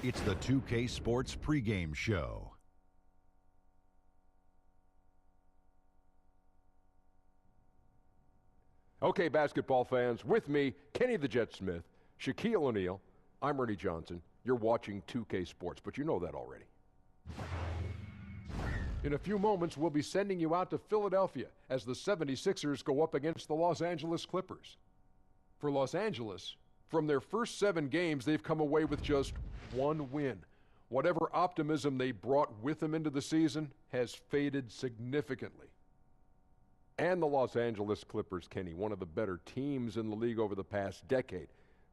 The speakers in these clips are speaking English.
It's the 2K Sports pregame show. Okay, basketball fans, with me, Kenny the Jet Smith, Shaquille O'Neal, I'm Ernie Johnson. You're watching 2K Sports, but you know that already. In a few moments, we'll be sending you out to Philadelphia as the 76ers go up against the Los Angeles Clippers. For Los Angeles, from their first 7 games, they've come away with just 1 win. Whatever optimism they brought with them into the season has faded significantly. And the Los Angeles Clippers, Kenny, one of the better teams in the league over the past decade.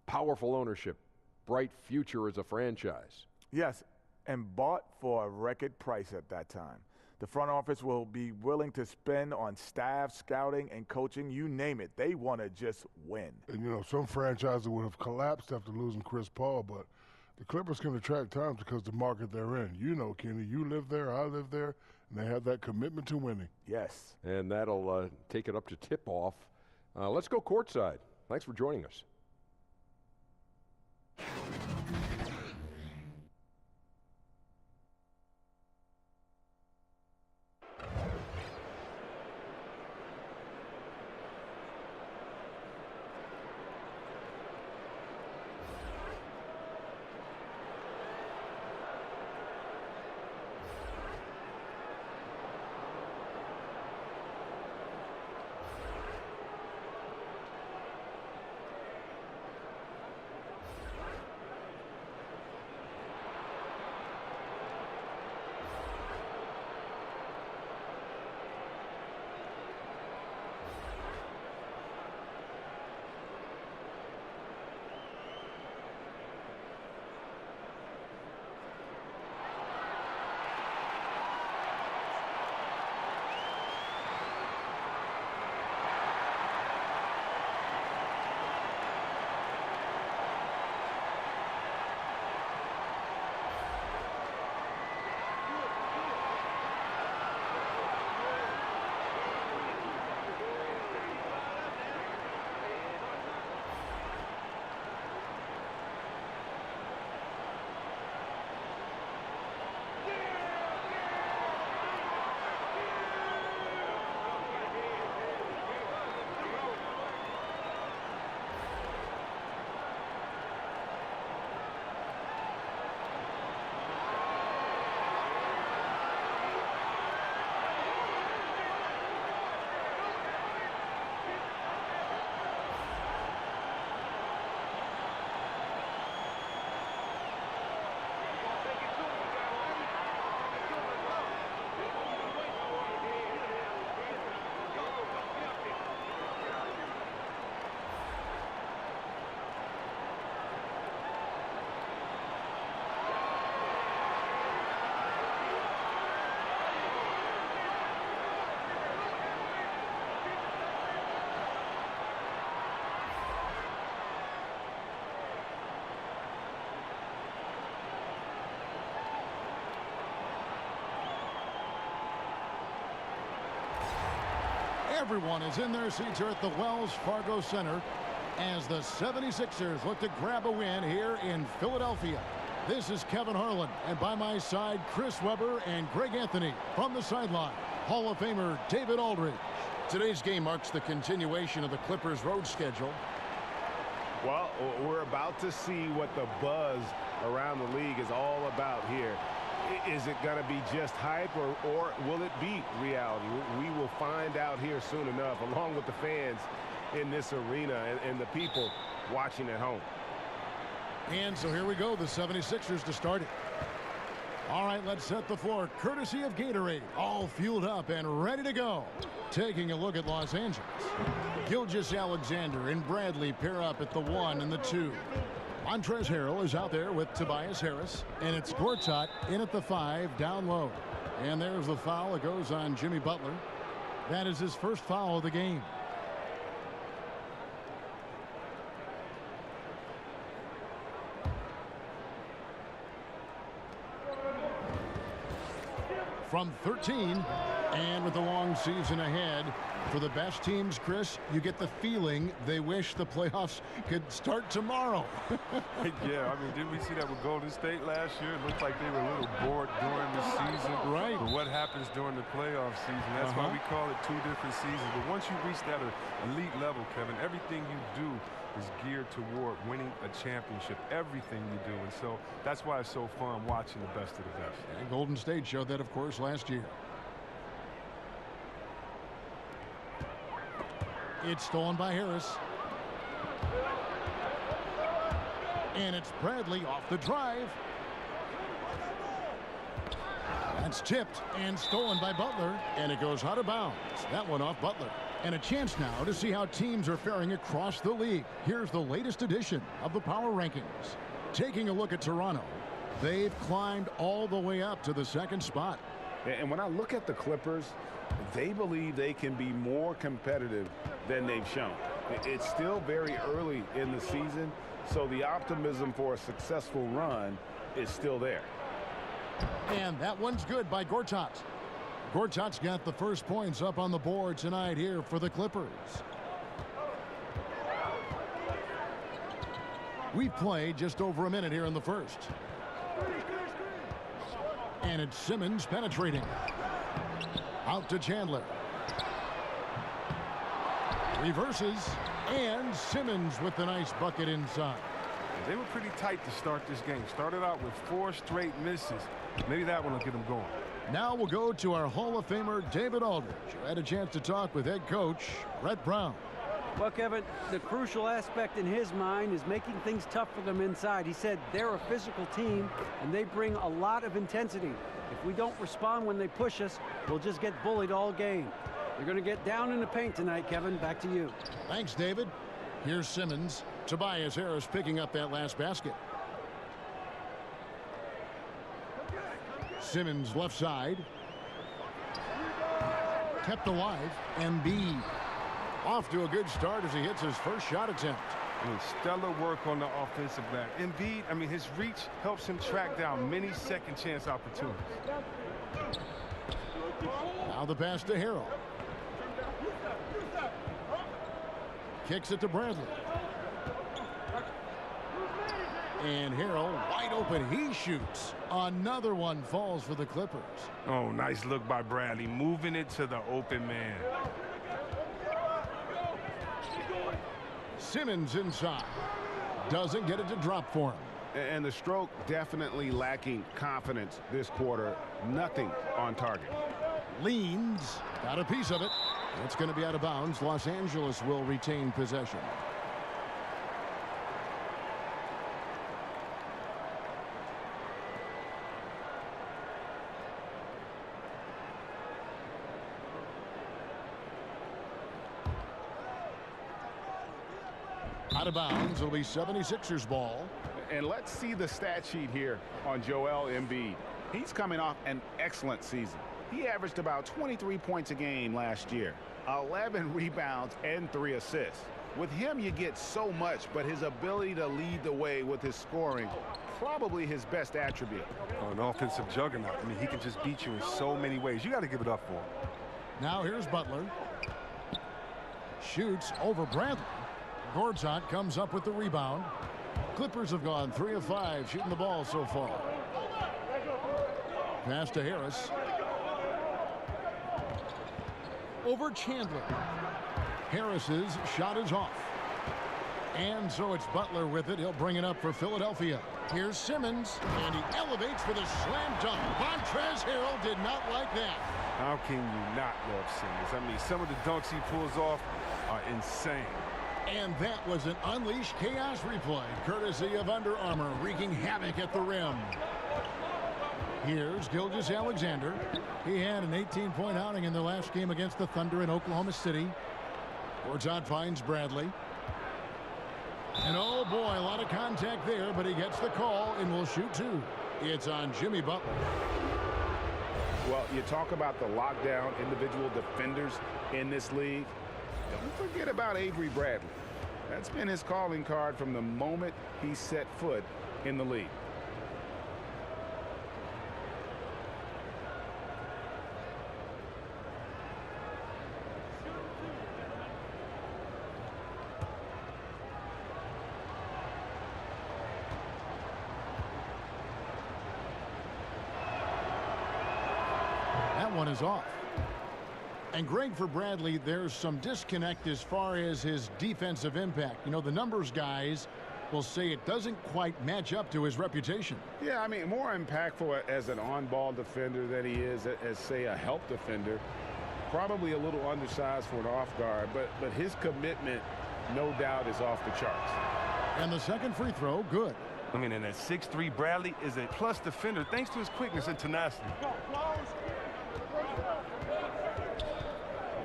Powerful ownership, bright future as a franchise. Yes, and bought for a record price at that time. The front office will be willing to spend on staff, scouting, and coaching, you name it. They want to just win. And, you know, some franchises would have collapsed after losing Chris Paul, but the Clippers can attract talent because the market they're in. You know, Kenny, you live there, I live there, and they have that commitment to winning. Yes. And that'll take it up to tip-off. Let's go courtside. Thanks for joining us. Everyone is in their seats here at the Wells Fargo Center as the 76ers look to grab a win here in Philadelphia. This is Kevin Harlan, and by my side, Chris Webber and Greg Anthony. From the sideline, Hall of Famer David Aldridge. Today's game marks the continuation of the Clippers' road schedule. Well, we're about to see what the buzz around the league is all about here. Is it going to be just hype, or will it be reality? We will find out here soon enough, along with the fans in this arena and the people watching at home. And so here we go, the 76ers to start it. All right, let's set the floor, courtesy of Gatorade. All fueled up and ready to go. Taking a look at Los Angeles. Gilgeous-Alexander and Bradley pair up at the 1 and the 2. Montrezl Harrell is out there with Tobias Harris, and it's Gortat in at the 5 down low. And there's the foul. It goes on Jimmy Butler. That is his first foul of the game. From 13, And with the long season ahead, for the best teams, Chris, you get the feeling they wish the playoffs could start tomorrow. Yeah, I mean, didn't we see that with Golden State last year? It looked like they were a little bored during the season. Right. But what happens during the playoff season? That's why we call it 2 different seasons. But once you reach that elite level, Kevin, everything you do is geared toward winning a championship. Everything you do. And so that's why it's so fun watching the best of the best. And Golden State showed that, of course, last year. It's stolen by Harris. And it's Bradley off the drive. That's tipped and stolen by Butler. And it goes out of bounds. That one off Butler. And a chance now to see how teams are faring across the league. Here's the latest edition of the Power Rankings. Taking a look at Toronto. They've climbed all the way up to the 2nd spot. And when I look at the Clippers, they believe they can be more competitive than they've shown. It's still very early in the season, so the optimism for a successful run is still there. And that one's good by Gortat. Gortat's got the first points up on the board tonight here for the Clippers. We've played just over a minute here in the first. And it's Simmons penetrating. Out to Chandler. Reverses. And Simmons with the nice bucket inside. They were pretty tight to start this game. Started out with 4 straight misses. Maybe that one will get them going. Now we'll go to our Hall of Famer, David Aldridge, who had a chance to talk with head coach Brett Brown. Well, Kevin, the crucial aspect in his mind is making things tough for them inside. He said they're a physical team, and they bring a lot of intensity. If we don't respond when they push us, we'll just get bullied all game. They're going to get down in the paint tonight, Kevin. Back to you. Thanks, David. Here's Simmons. Tobias Harris picking up that last basket. Simmons left side. Kept alive. Embiid off to a good start as he hits his first shot attempt. I mean, stellar work on the offensive glass. Embiid, I mean, his reach helps him track down many second chance opportunities. Now the pass to Harrell. Kicks it to Bradley. And Harrell wide open. He shoots. Another one falls for the Clippers. Oh, nice look by Bradley, moving it to the open man. Simmons inside. Doesn't get it to drop for him. And the stroke definitely lacking confidence this quarter. Nothing on target. Leans. Got a piece of it. It's going to be out of bounds. Los Angeles will retain possession. Out of bounds. It'll be 76ers ball. And let's see the stat sheet here on Joel Embiid. He's coming off an excellent season. He averaged about 23 points a game last year, 11 rebounds and 3 assists. With him, you get so much, but his ability to lead the way with his scoring, probably his best attribute. Oh, an offensive juggernaut. I mean, he can just beat you in so many ways. You got to give it up for him. Now here's Butler. Shoots over Bradley. Gortat comes up with the rebound. Clippers have gone 3 of 5 shooting the ball so far. Pass to Harris. Over Chandler. Harris's shot is off. And so it's Butler with it. He'll bring it up for Philadelphia. Here's Simmons, and he elevates for the slam dunk. Montrezl Harrell did not like that. How can you not love Simmons? I mean, some of the dunks he pulls off are insane. And that was an Unleash Chaos replay, courtesy of Under Armour, wreaking havoc at the rim. Here's Gilgeous-Alexander. He had an 18-point outing in their last game against the Thunder in Oklahoma City. Gortat finds Bradley. And oh boy, a lot of contact there, but he gets the call and will shoot 2. It's on Jimmy Butler. Well, you talk about the lockdown individual defenders in this league. Don't forget about Avery Bradley. That's been his calling card from the moment he set foot in the league. one is off. And Greg, for Bradley, there's some disconnect as far as his defensive impact. You know, the numbers guys will say it doesn't quite match up to his reputation. Yeah, I mean, more impactful as an on-ball defender than he is as, say, a help defender. Probably a little undersized for an off guard, but his commitment, no doubt, is off the charts. And the second free throw, good. I mean, and that 6'3" Bradley is a plus defender thanks to his quickness and tenacity.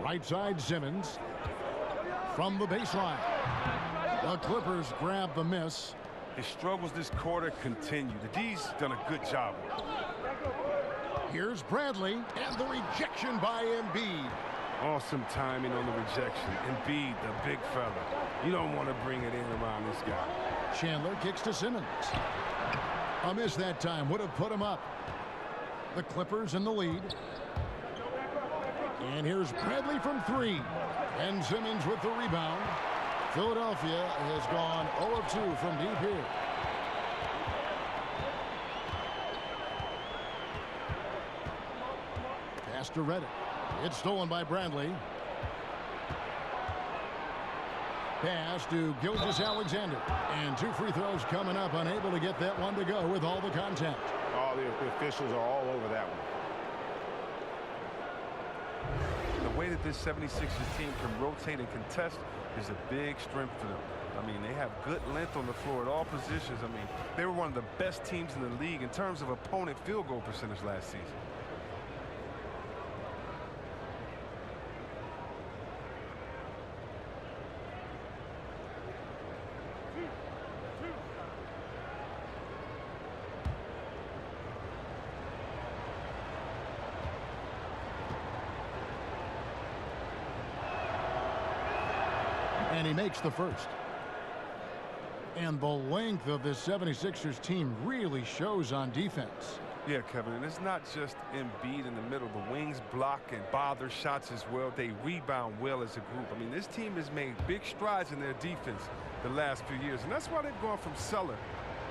Right side, Simmons from the baseline. The Clippers grab the miss. His struggles this quarter continue. The D's done a good job. Here's Bradley, and the rejection by Embiid. Awesome timing on the rejection. Embiid, the big fella. You don't want to bring it in around this guy. Chandler kicks to Simmons. A miss that time would have put him up. The Clippers in the lead. And here's Bradley from three. And Simmons with the rebound. Philadelphia has gone 0 of 2 from deep here. Pass to Redick. It's stolen by Bradley. Pass to Gilgeous-Alexander. And 2 free throws coming up. Unable to get that one to go with all the contact. Oh, the officials are all over that one. The way that this 76ers team can rotate and contest is a big strength for them. I mean, they have good length on the floor at all positions. I mean, they were one of the best teams in the league in terms of opponent field goal percentage last season. And he makes the first. And the length of this 76ers team really shows on defense. Yeah, Kevin, and it's not just Embiid in the middle. The wings block and bother shots as well. They rebound well as a group. I mean, this team has made big strides in their defense the last few years, and that's why they've gone from cellar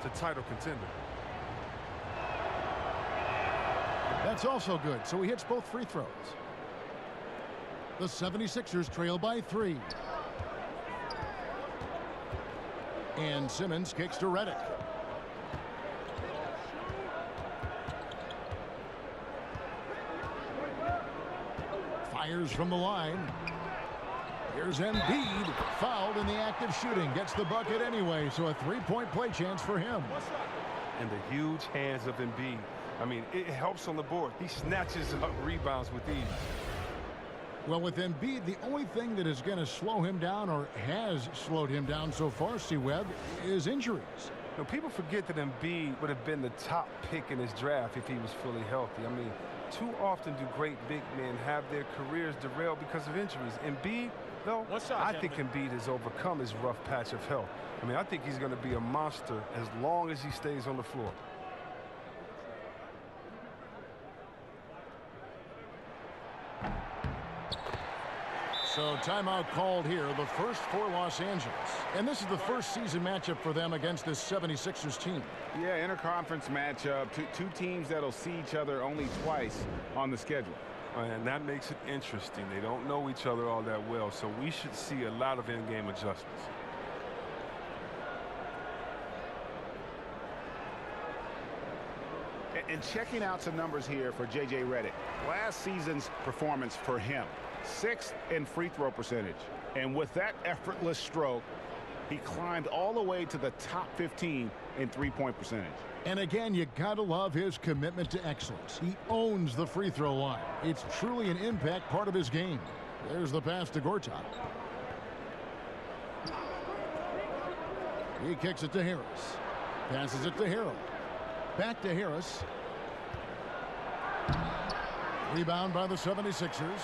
to title contender. That's also good, so he hits both free throws. The 76ers trail by 3. And Simmons kicks to Redick. Fires from the line. Here's Embiid, fouled in the act of shooting. Gets the bucket anyway, so a 3-point play chance for him. And the huge hands of Embiid. I mean, it helps on the board. He snatches up rebounds with ease. Well, with Embiid, the only thing that is going to slow him down, or has slowed him down so far, C-Webb, is injuries. You know, people forget that Embiid would have been the top pick in his draft if he was fully healthy. I mean, too often do great big men have their careers derailed because of injuries. Embiid, though, I think Embiid has overcome his rough patch of health. I mean, I think he's going to be a monster as long as he stays on the floor. So timeout called here, the first for Los Angeles. And this is the first season matchup for them against this 76ers team. Yeah, interconference matchup. Two teams that'll see each other only twice on the schedule. And that makes it interesting. They don't know each other all that well, so we should see a lot of in-game adjustments. And checking out some numbers here for J.J. Redick. Last season's performance for him. 6th in free throw percentage. And with that effortless stroke, he climbed all the way to the top 15 in three-point percentage. And again, you gotta love his commitment to excellence. He owns the free throw line. It's truly an impact part of his game. There's the pass to Gortat. He kicks it to Harris. Passes it to Harrell. Back to Harris. Rebound by the 76ers.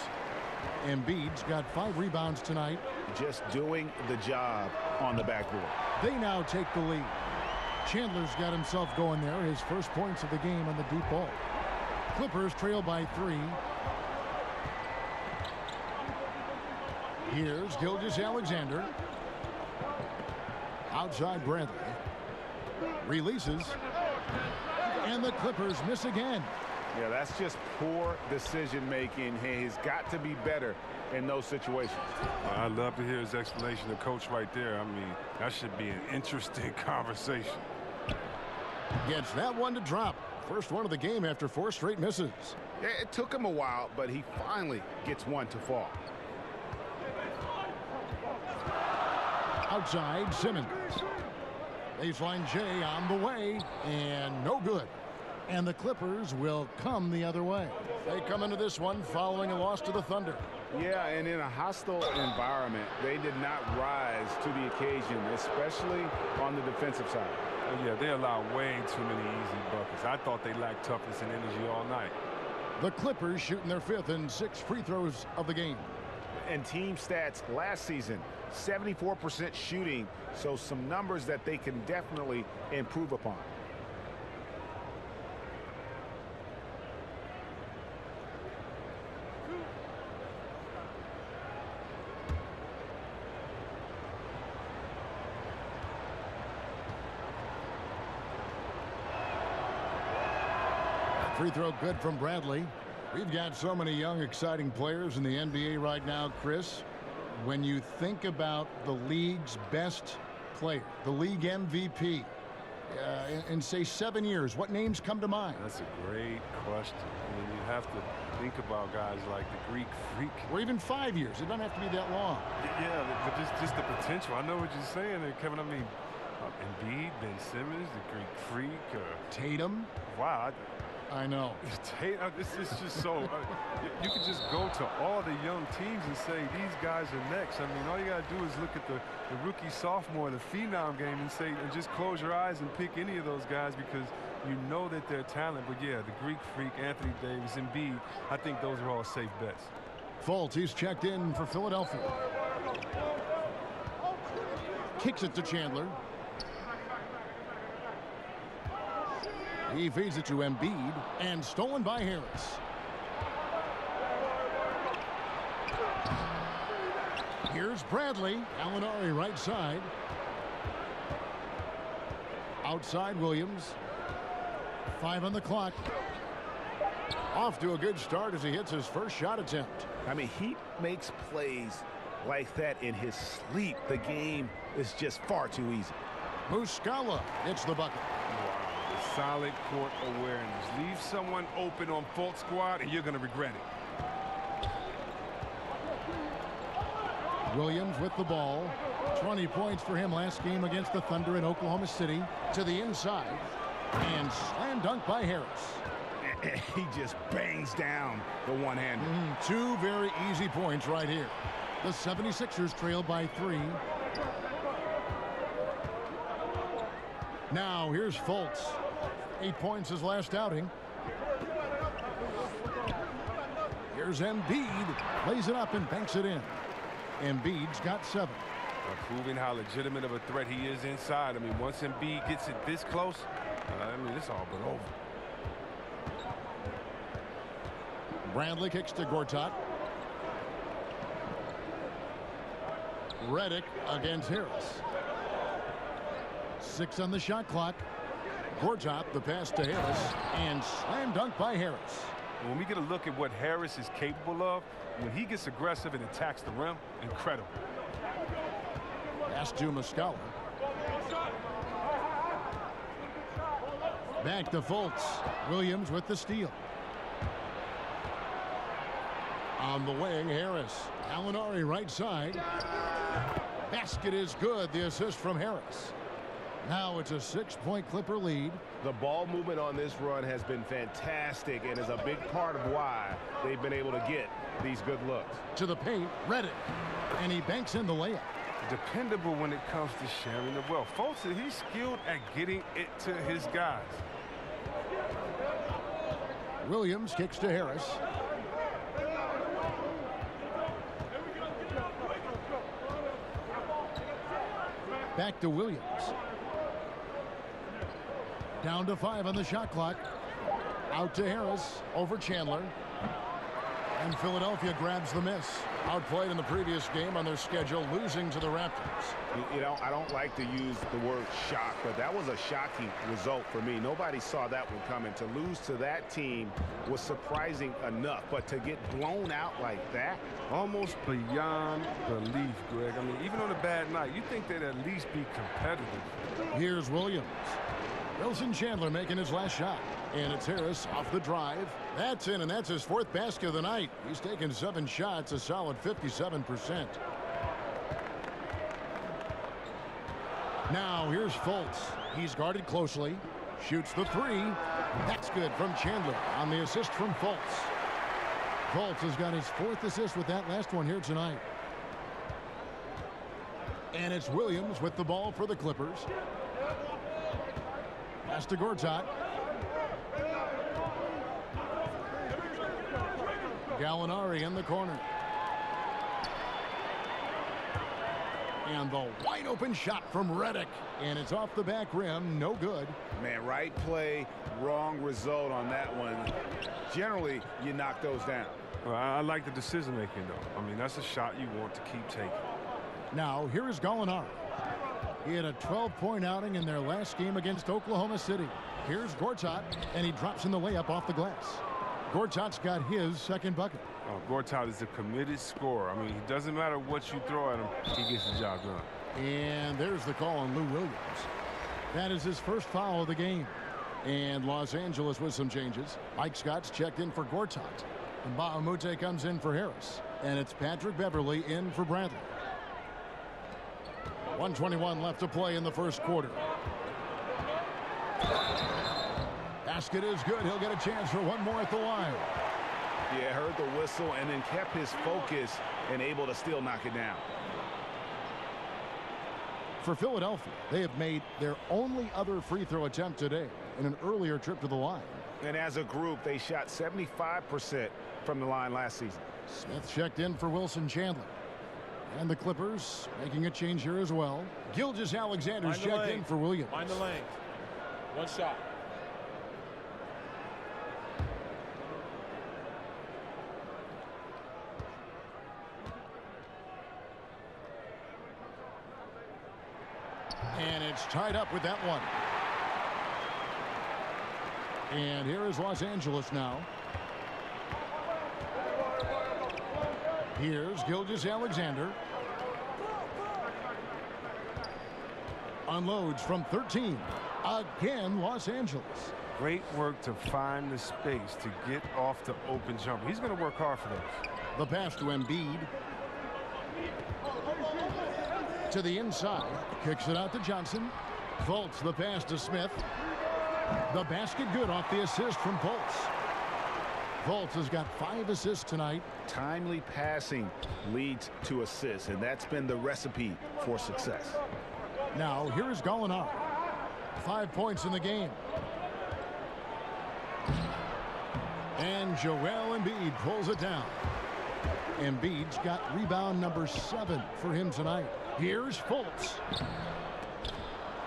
Embiid's got 5 rebounds tonight. Just doing the job on the backboard. They now take the lead. Chandler's got himself going there. His first points of the game on the deep ball. Clippers trail by 3. Here's Gilgeous-Alexander. Outside Bradley. Releases. And the Clippers miss again. Yeah, that's just poor decision-making. He's got to be better in those situations. I'd love to hear his explanation. The coach right there, I mean, that should be an interesting conversation. Gets that one to drop. First one of the game after 4 straight misses. Yeah, it took him a while, but he finally gets one to fall. Outside, Simmons. Baseline J on the way, and no good. And the Clippers will come the other way. They come into this one following a loss to the Thunder. Yeah, and in a hostile environment, they did not rise to the occasion, especially on the defensive side. Yeah, they allow way too many easy buckets. I thought they lacked toughness and energy all night. The Clippers shooting their 5th and 6th free throws of the game. And team stats last season, 74% shooting, so some numbers that they can definitely improve upon. Free throw good from Bradley. We've got so many young, exciting players in the NBA right now, Chris. When you think about the league's best player, the league MVP, in say 7 years, what names come to mind? That's a great question. I mean, you have to think about guys like the Greek Freak. Or even 5 years. It doesn't have to be that long. Yeah, but just the potential. I know what you're saying there, Kevin. I mean, Embiid, Ben Simmons, the Greek Freak. Tatum. Wow. I know. It's just so you can just go to all the young teams and say these guys are next. I mean, all you got to do is look at the rookie, sophomore, the phenom game and say, and just close your eyes and pick any of those guys because you know that they're talent. But yeah, the Greek Freak, Anthony Davis, Embiid, I think those are all safe bets. Fultz, he's checked in for Philadelphia. Kicks it to Chandler. He feeds it to Embiid, and stolen by Harris. Here's Bradley. Gallinari right side. Outside Williams. 5 on the clock. Off to a good start as he hits his first shot attempt. I mean, he makes plays like that in his sleep. The game is just far too easy. Muscala hits the bucket. Solid court awareness. Leave someone open on Fultz squad and you're going to regret it. Williams with the ball. 20 points for him last game against the Thunder in Oklahoma City. To the inside. And slam dunk by Harris. He just bangs down the one-hander. 2 very easy points right here. The 76ers trail by 3. Now here's Fultz. 8 points his last outing. Here's Embiid. Lays it up and banks it in. Embiid's got 7. Proving how legitimate of a threat he is inside. I mean, once Embiid gets it this close, I mean, it's all but over. Bradley kicks to Gortat. Redick against Harris. 6 on the shot clock. Gortat, the pass to Harris, and slam dunk by Harris. When we get a look at what Harris is capable of, when he gets aggressive and attacks the rim, incredible. Pass to Muscala. Back to Fultz. Williams with the steal. On the way, Harris. Gallinari right side. Basket is good. The assist from Harris. Now it's a 6-point Clipper lead. The ball movement on this run has been fantastic and is a big part of why they've been able to get these good looks. To the paint, Redick. And he banks in the layup. Dependable when it comes to sharing the wealth. Folks, he's skilled at getting it to his guys. Williams kicks to Harris. Back to Williams. Down to 5 on the shot clock. Out to Harris. Over Chandler. And Philadelphia grabs the miss. Outplayed in the previous game on their schedule, losing to the Raptors. You know, I don't like to use the word shock, but that was a shocking result for me. Nobody saw that one coming. To lose to that team was surprising enough, but to get blown out like that? Almost beyond belief, Greg. I mean, even on a bad night, you think they'd at least be competitive. Here's Williams. Wilson Chandler making his last shot. And it's Harris off the drive. That's in, and that's his 4th basket of the night. He's taken 7 shots, a solid 57%. Now here's Fultz. He's guarded closely. Shoots the 3. That's good from Chandler on the assist from Fultz. Fultz has got his 4th assist with that last one here tonight. And it's Williams with the ball for the Clippers. Pass to Gortat. Gallinari in the corner. And the wide open shot from Redick. And it's off the back rim. No good. Man, right play, wrong result on that one. Generally, you knock those down. Well, I like the decision making, though. I mean, that's a shot you want to keep taking. Now, here is Gallinari. He had a 12-point outing in their last game against Oklahoma City. Here's Gortat, and he drops in the layup off the glass. Gortat's got his 2nd bucket. Oh, Gortat is a committed scorer. I mean, it doesn't matter what you throw at him, he gets the job done. And there's the call on Lou Williams. That is his 1st foul of the game. And Los Angeles with some changes. Mike Scott's checked in for Gortat. And Bahamute comes in for Harris. And it's Patrick Beverly in for Bradley. 1:21 left to play in the 1st quarter. Basket is good. He'll get a chance for one more at the line. Yeah, heard the whistle and then kept his focus and able to still knock it down. For Philadelphia, they have made their only other free throw attempt today in an earlier trip to the line. And as a group, they shot 75% from the line last season. Smith checked in for Wilson Chandler. And the Clippers making a change here as well. Gilgeous-Alexander's checked in for Williams. Mind the length. One shot. And it's tied up with that one. And here is Los Angeles now. Here's Gilgeous-Alexander. Unloads from 13. Again, Los Angeles. Great work to find the space to get off the open jumper. He's going to work hard for those. The pass to Embiid. To the inside. Kicks it out to Johnson. Fultz the pass to Smith. The basket good off the assist from Fultz. Fultz has got 5 assists tonight. Timely passing leads to assists, and that's been the recipe for success. Now, here is Gallinari. 5 points in the game. And Joel Embiid pulls it down. Embiid's got rebound number 7 for him tonight. Here's Fultz.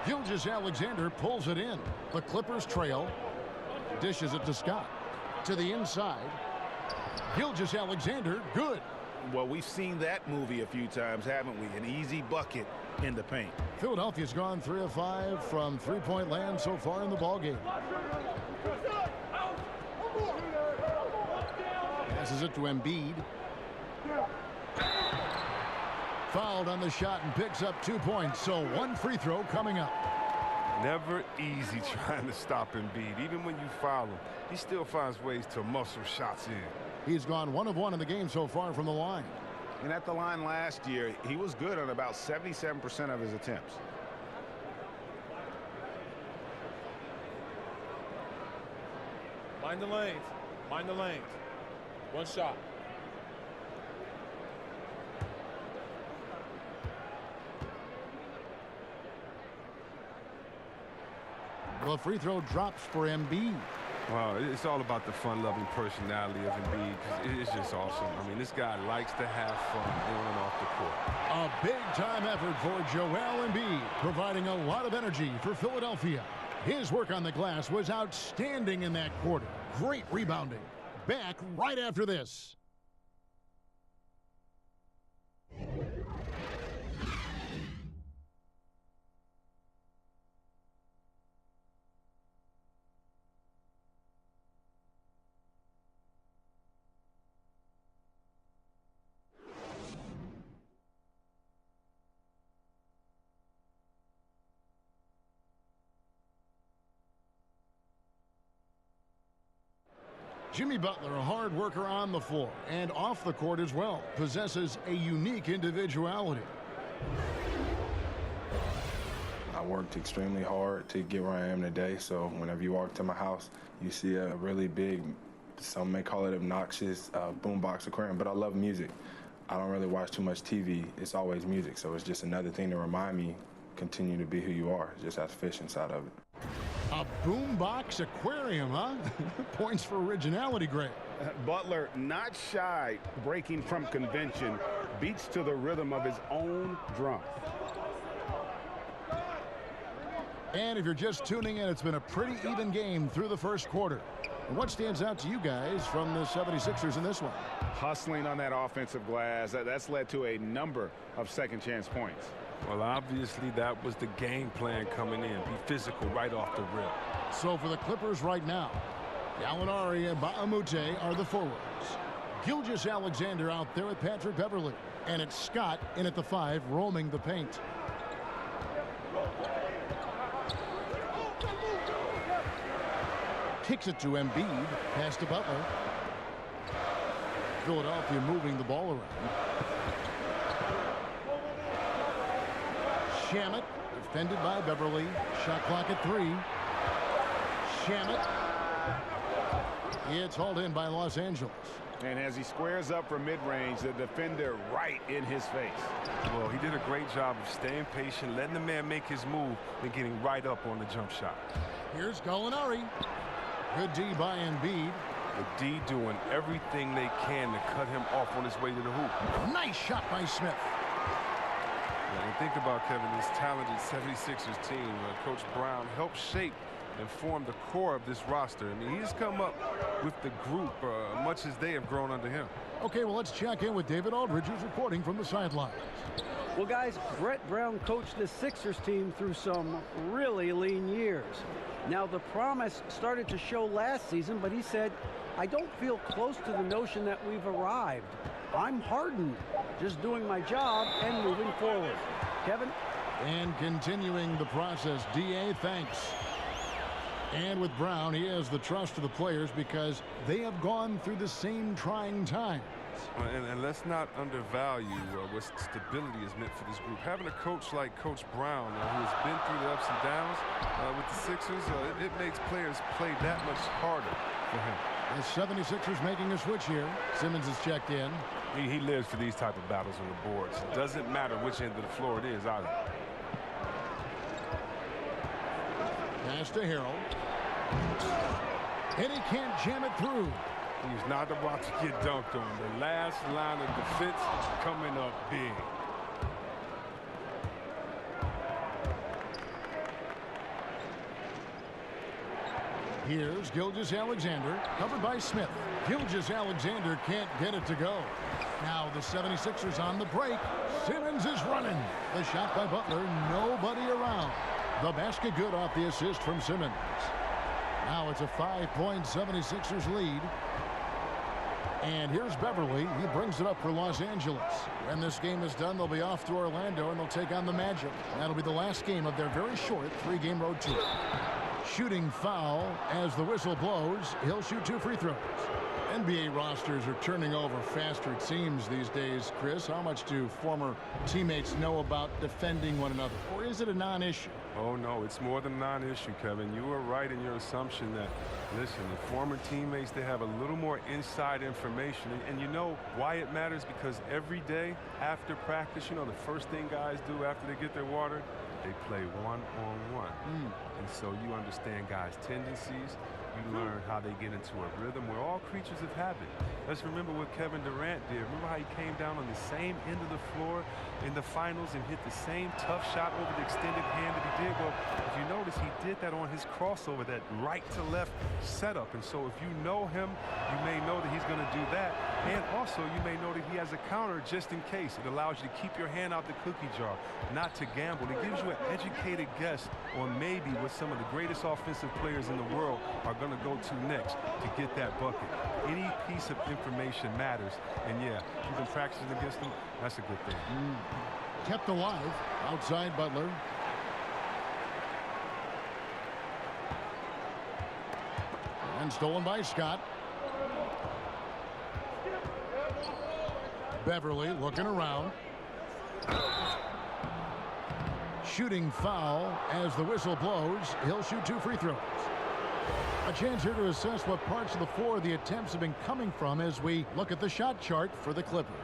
Gilgeous-Alexander pulls it in. The Clippers trail. Dishes it to Scott. To the inside. Gilgeous-Alexander, good. Well, we've seen that movie a few times, haven't we? An easy bucket in the paint. Philadelphia's gone 3 of 5 from three-point land so far in the ballgame. Passes it to Embiid. Fouled on the shot and picks up 2 points. So 1 free throw coming up. Never easy trying to stop Embiid. Even when you foul him, he still finds ways to muscle shots in. He's gone 1 of 1 in the game so far from the line. And at the line last year, he was good on about 77% of his attempts. Mind the length. Mind the length. One shot. The free throw drops for Embiid. Wow, it's all about the fun-loving personality of Embiid. It's just awesome. I mean, this guy likes to have fun on and off the court. A big-time effort for Joel Embiid, providing a lot of energy for Philadelphia. His work on the glass was outstanding in that quarter. Great rebounding. Back right after this. Jimmy Butler, a hard worker on the floor and off the court as well, possesses a unique individuality. I worked extremely hard to get where I am today, so whenever you walk to my house, you see a really big, some may call it obnoxious, boombox aquarium, but I love music. I don't really watch too much TV. It's always music, so it's just another thing to remind me, continue to be who you are, just have fish inside of it. A boombox aquarium, huh? Points for originality, Greg. Butler, not shy, breaking from convention, beats to the rhythm of his own drum. And if you're just tuning in, it's been a pretty even game through the first quarter. And what stands out to you guys from the 76ers in this one? Hustling on that offensive glass, that's led to a number of second chance points. Well, obviously, that was the game plan coming in. Be physical right off the rip. So for the Clippers right now, Gallinari and Baamute are the forwards. Gilgeous-Alexander out there with Patrick Beverley. And it's Scott in at the 5, roaming the paint. Kicks it to Embiid. Pass to Butler. Philadelphia moving the ball around. Shamet, defended by Beverley. Shot clock at 3. Shamet. It's hauled in by Los Angeles. And as he squares up for mid-range, the defender right in his face. Well, he did a great job of staying patient, letting the man make his move, and getting right up on the jump shot. Here's Gallinari. Good D by Embiid. The D doing everything they can to cut him off on his way to the hoop. Nice shot by Smith. And think about, Kevin, this talented 76ers team. Coach Brown helped shape and form the core of this roster. I mean, he's come up with the group much as they have grown under him. Okay, well, let's check in with David Aldridge, who's reporting from the sidelines. Well, guys, Brett Brown coached the Sixers team through some really lean years. Now, the promise started to show last season, but he said, I don't feel close to the notion that we've arrived. I'm hardened, just doing my job and moving forward. Kevin? And continuing the process, D.A., thanks. And with Brown, he has the trust of the players because they have gone through the same trying times. And let's not undervalue what stability is meant for this group. Having a coach like Coach Brown, who has been through the ups and downs with the Sixers, it makes players play that much harder for him. The 76ers making a switch here. Simmons is checked in. He lives for these type of battles on the boards. It doesn't matter which end of the floor it is either. Pass to Harrell. And he can't jam it through. He's not about to get dunked on. The last line of defense coming up big. Here's Gilgeous-Alexander, covered by Smith. Gilgeous-Alexander can't get it to go. Now the 76ers on the break. Simmons is running. The shot by Butler, nobody around. The basket good off the assist from Simmons. Now it's a 5-point 76ers lead. And here's Beverley. He brings it up for Los Angeles. When this game is done, they'll be off to Orlando, and they'll take on the Magic. That'll be the last game of their very short 3-game road tour. Shooting foul as the whistle blows. He'll shoot 2 free throws. NBA rosters are turning over faster, it seems, these days. Chris, how much do former teammates know about defending one another? Or is it a non-issue? Oh, no, it's more than a non-issue, Kevin. You were right in your assumption that, listen, the former teammates, they have a little more inside information. And you know why it matters? Because every day after practice, you know, the first thing guys do after they get their water, they play one-on-one. And so you understand guys' tendencies. You learn how they get into a rhythm. We're all creatures of habit. Let's remember what Kevin Durant did. Remember how he came down on the same end of the floor in the finals and hit the same tough shot over the extended hand that he did? Well, if you notice, he did that on his crossover, that right to left setup. And so if you know him, you may know that he's going to do that. And also, you may know that he has a counter just in case. It allows you to keep your hand out the cookie jar, not to gamble. It gives you an educated guess on maybe what some of the greatest offensive players in the world are going to go to next to get that bucket. Any piece of information matters. And yeah, you've been practicing against them. That's a good thing. Kept alive outside Butler. And stolen by Scott. Beverly looking around. Shooting foul as the whistle blows. He'll shoot 2 free throws. A chance here to assess what parts of the floor the attempts have been coming from as we look at the shot chart for the Clippers.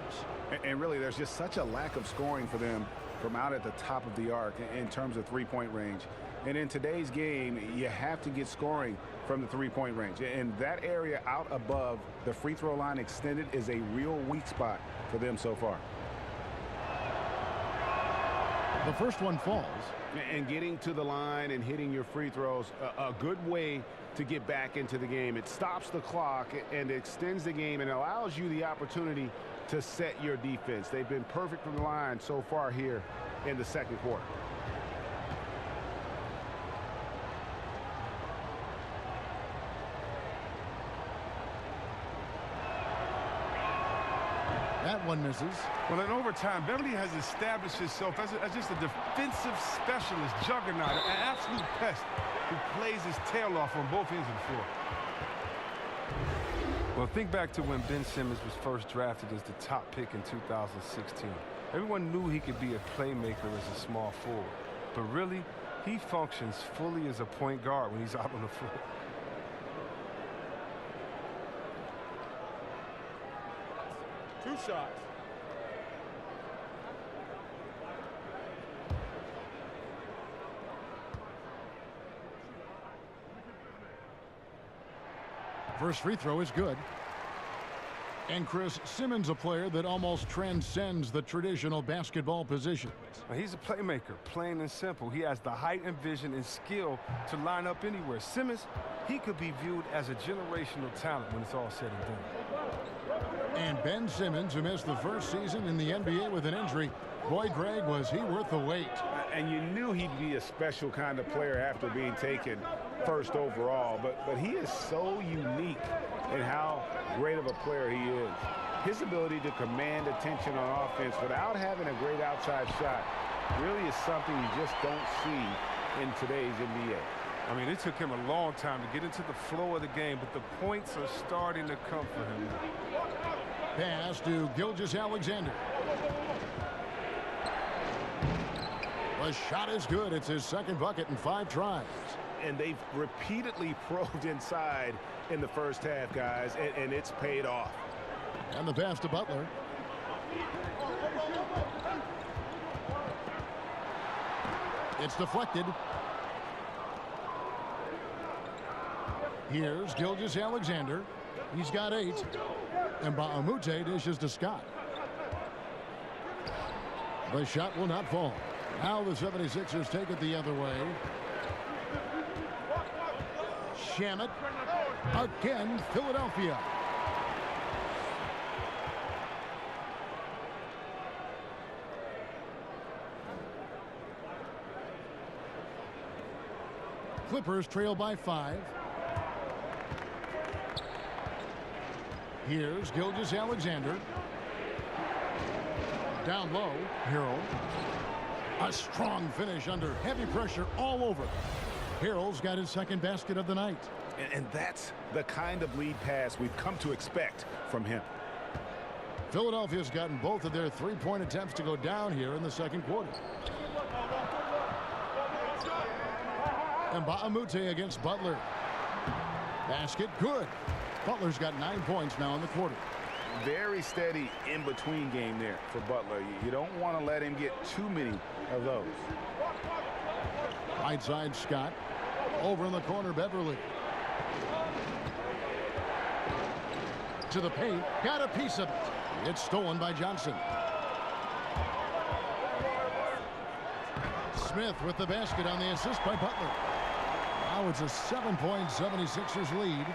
And really, there's just such a lack of scoring for them from out at the top of the arc in terms of three-point range. And in today's game, you have to get scoring from the three-point range. And that area out above the free throw line extended is a real weak spot for them so far. The first one falls. And getting to the line and hitting your free throws, a good way to get back into the game. It stops the clock and extends the game and allows you the opportunity to set your defense. They've been perfect from the line so far here in the second quarter. That one misses. Well, in overtime, Beverly has established himself as just a defensive specialist, juggernaut, an absolute pest who plays his tail off on both ends of the floor. Well, think back to when Ben Simmons was first drafted as the top pick in 2016. Everyone knew he could be a playmaker as a small forward. But really, he functions fully as a point guard when he's out on the floor. Two shots. First free throw is good. And Chris, Simmons, a player that almost transcends the traditional basketball positions. Well, he's a playmaker, plain and simple. He has the height and vision and skill to line up anywhere. Simmons, he could be viewed as a generational talent when it's all said and done. And Ben Simmons, who missed the first season in the NBA with an injury, boy, Greg, was he worth the wait. And you knew he'd be a special kind of player after being taken first overall, but he is so unique in how great of a player he is. His ability to command attention on offense without having a great outside shot really is something you just don't see in today's NBA. I mean, it took him a long time to get into the flow of the game, but the points are starting to come for him. Pass to Gilgeous-Alexander. The shot is good. It's his second bucket in 5 tries. And they've repeatedly probed inside in the first half, guys, and it's paid off. And the pass to Butler. It's deflected. Here's Gilgeous-Alexander. He's got 8. And Baamute dishes to Scott. The shot will not fall. Now the 76ers take it the other way. Shamet. Again, Philadelphia. Clippers trail by 5. Here's Gilgeous-Alexander. Down low, Harrell. A strong finish under heavy pressure all over. Harrell's got his second basket of the night. And that's the kind of lead pass we've come to expect from him. Philadelphia's gotten both of their three-point attempts to go down here in the second quarter. And Baamute against Butler. Basket good. Butler's got 9 points now in the quarter. Very steady in-between game there for Butler. You don't want to let him get too many of those. Right side, Scott. Over in the corner, Beverly. To the paint. Got a piece of it. It's stolen by Johnson. Smith with the basket on the assist by Butler. Now it's a 7-point 76ers lead.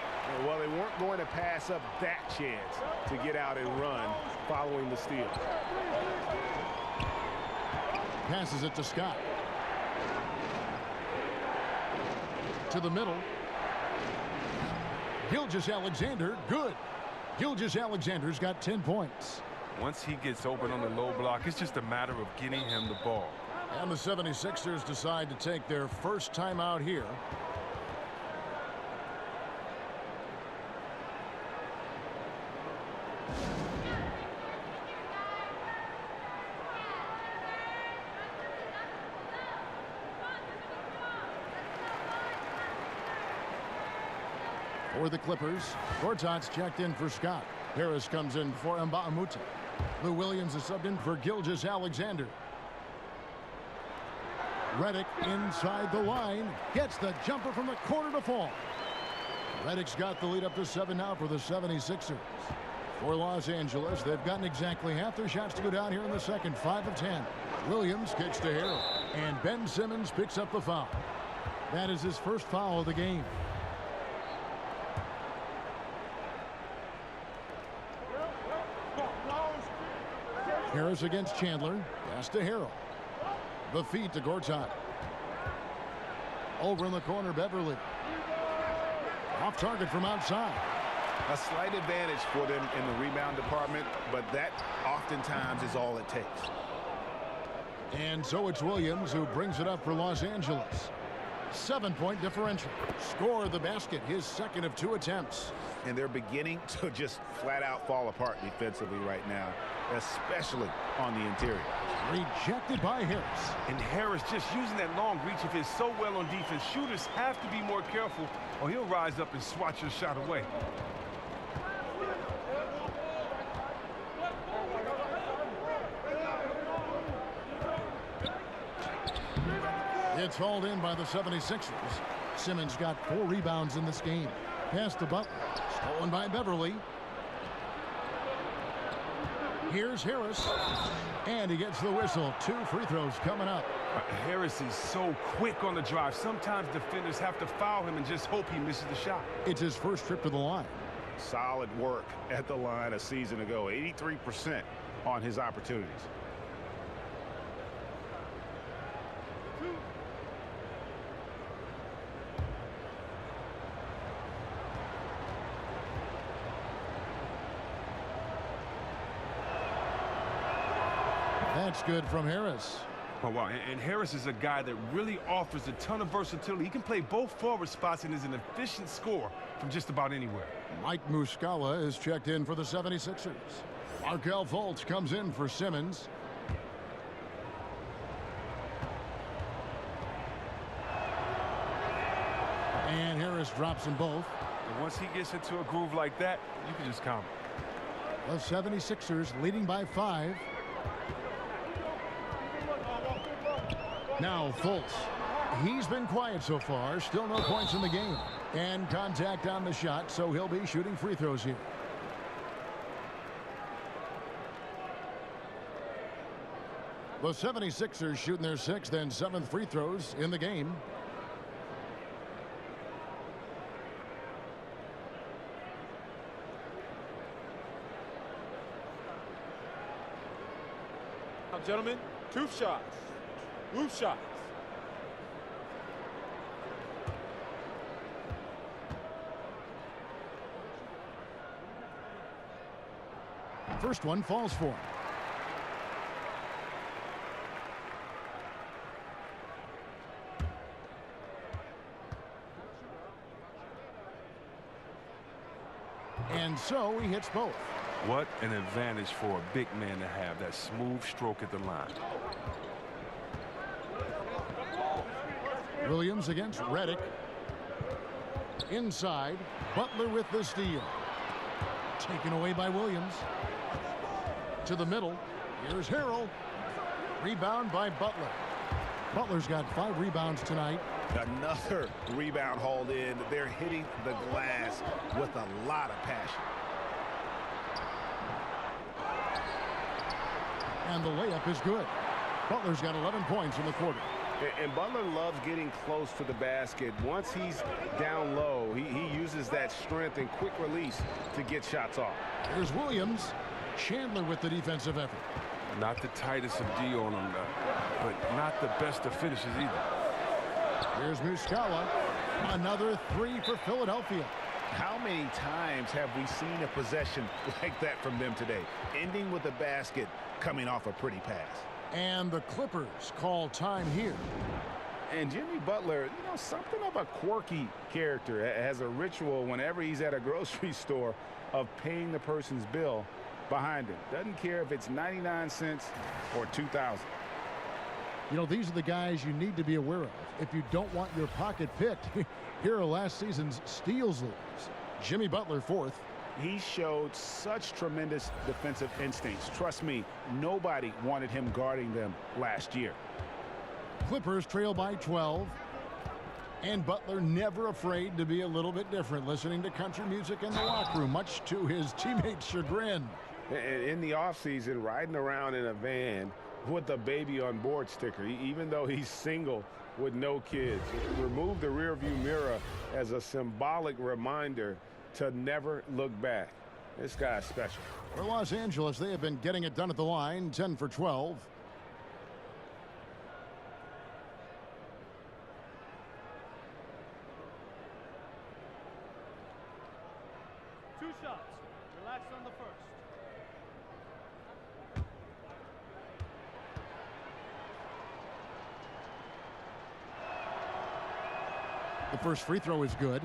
Well, they weren't going to pass up that chance to get out and run following the steal. Passes it to Scott. To the middle. Gilgeous-Alexander, good. Gilgeous-Alexander's got 10 points. Once he gets open on the low block, it's just a matter of getting him the ball. And the 76ers decide to take their first time out here. For the Clippers, Gortat's checked in for Scott. Harris comes in for Mba'amoute. Lou Williams is subbed in for Gilgeous-Alexander. Redick inside the line. Gets the jumper from the corner to fall. Redick's got the lead up to 7 now for the 76ers. For Los Angeles, they've gotten exactly half their shots to go down here in the second, 5 of 10. Williams kicks to Harrell, and Ben Simmons picks up the foul. That is his first foul of the game. Harris against Chandler. Pass to Harrell. The feed to Gortat. Over in the corner, Beverly. Off target from outside. A slight advantage for them in the rebound department, but that oftentimes is all it takes. And so it's Williams who brings it up for Los Angeles. 7-point differential. Score the basket, his second of 2 attempts. And they're beginning to just flat out fall apart defensively right now, especially on the interior. Rejected by Harris. And Harris just using that long reach of his so well on defense. Shooters have to be more careful or he'll rise up and swat your shot away. It's hauled in by the 76ers. Simmons got 4 rebounds in this game. Pass to Butler. Stolen by Beverly. Here's Harris. And he gets the whistle. 2 free throws coming up. Harris is so quick on the drive. Sometimes defenders have to foul him and just hope he misses the shot. It's his first trip to the line. Solid work at the line a season ago. 83% on his opportunities. That's good from Harris. Oh, wow. And Harris is a guy that really offers a ton of versatility. He can play both forward spots and is an efficient scorer from just about anywhere. Mike Muscala is checked in for the 76ers. Markelle Fultz comes in for Simmons. And Harris drops them both. And once he gets into a groove like that, you can just count him. The 76ers leading by 5. Now Fultz. He's been quiet so far. Still no points in the game. And contact on the shot, so he'll be shooting free throws here. The 76ers shooting their 6th and 7th free throws in the game. Now, gentlemen, 2 shots. Loose shots. First one falls for him. And so he hits both. What an advantage for a big man to have that smooth stroke at the line. Williams against Redick. Inside, Butler with the steal. Taken away by Williams. To the middle. Here's Harrell. Rebound by Butler. Butler's got 5 rebounds tonight. Another rebound hauled in. They're hitting the glass with a lot of passion. And the layup is good. Butler's got 11 points in the quarter. And Butler loves getting close to the basket. Once he's down low, he uses that strength and quick release to get shots off. Here's Williams. Chandler with the defensive effort. Not the tightest of D on him, but not the best of finishes either. Here's Muscala. Another 3 for Philadelphia. How many times have we seen a possession like that from them today? Ending with a basket coming off a pretty pass. And the Clippers call time here. And Jimmy Butler, you know, something of a quirky character. Has a ritual whenever he's at a grocery store of paying the person's bill behind him. Doesn't care if it's 99 cents or 2,000. You know, these are the guys you need to be aware of if you don't want your pocket picked. Here are last season's steals leaders. Jimmy Butler fourth. He showed such tremendous defensive instincts. Trust me, nobody wanted him guarding them last year. Clippers trail by 12. And Butler never afraid to be a little bit different, listening to country music in the locker room, much to his teammates' chagrin. In the offseason, riding around in a van with a baby on board sticker, even though he's single with no kids. Remove the rearview mirror as a symbolic reminder to never look back. This guy's special. For Los Angeles, they have been getting it done at the line, 10 for 12. Two shots. Relax on the first. The first free throw is good.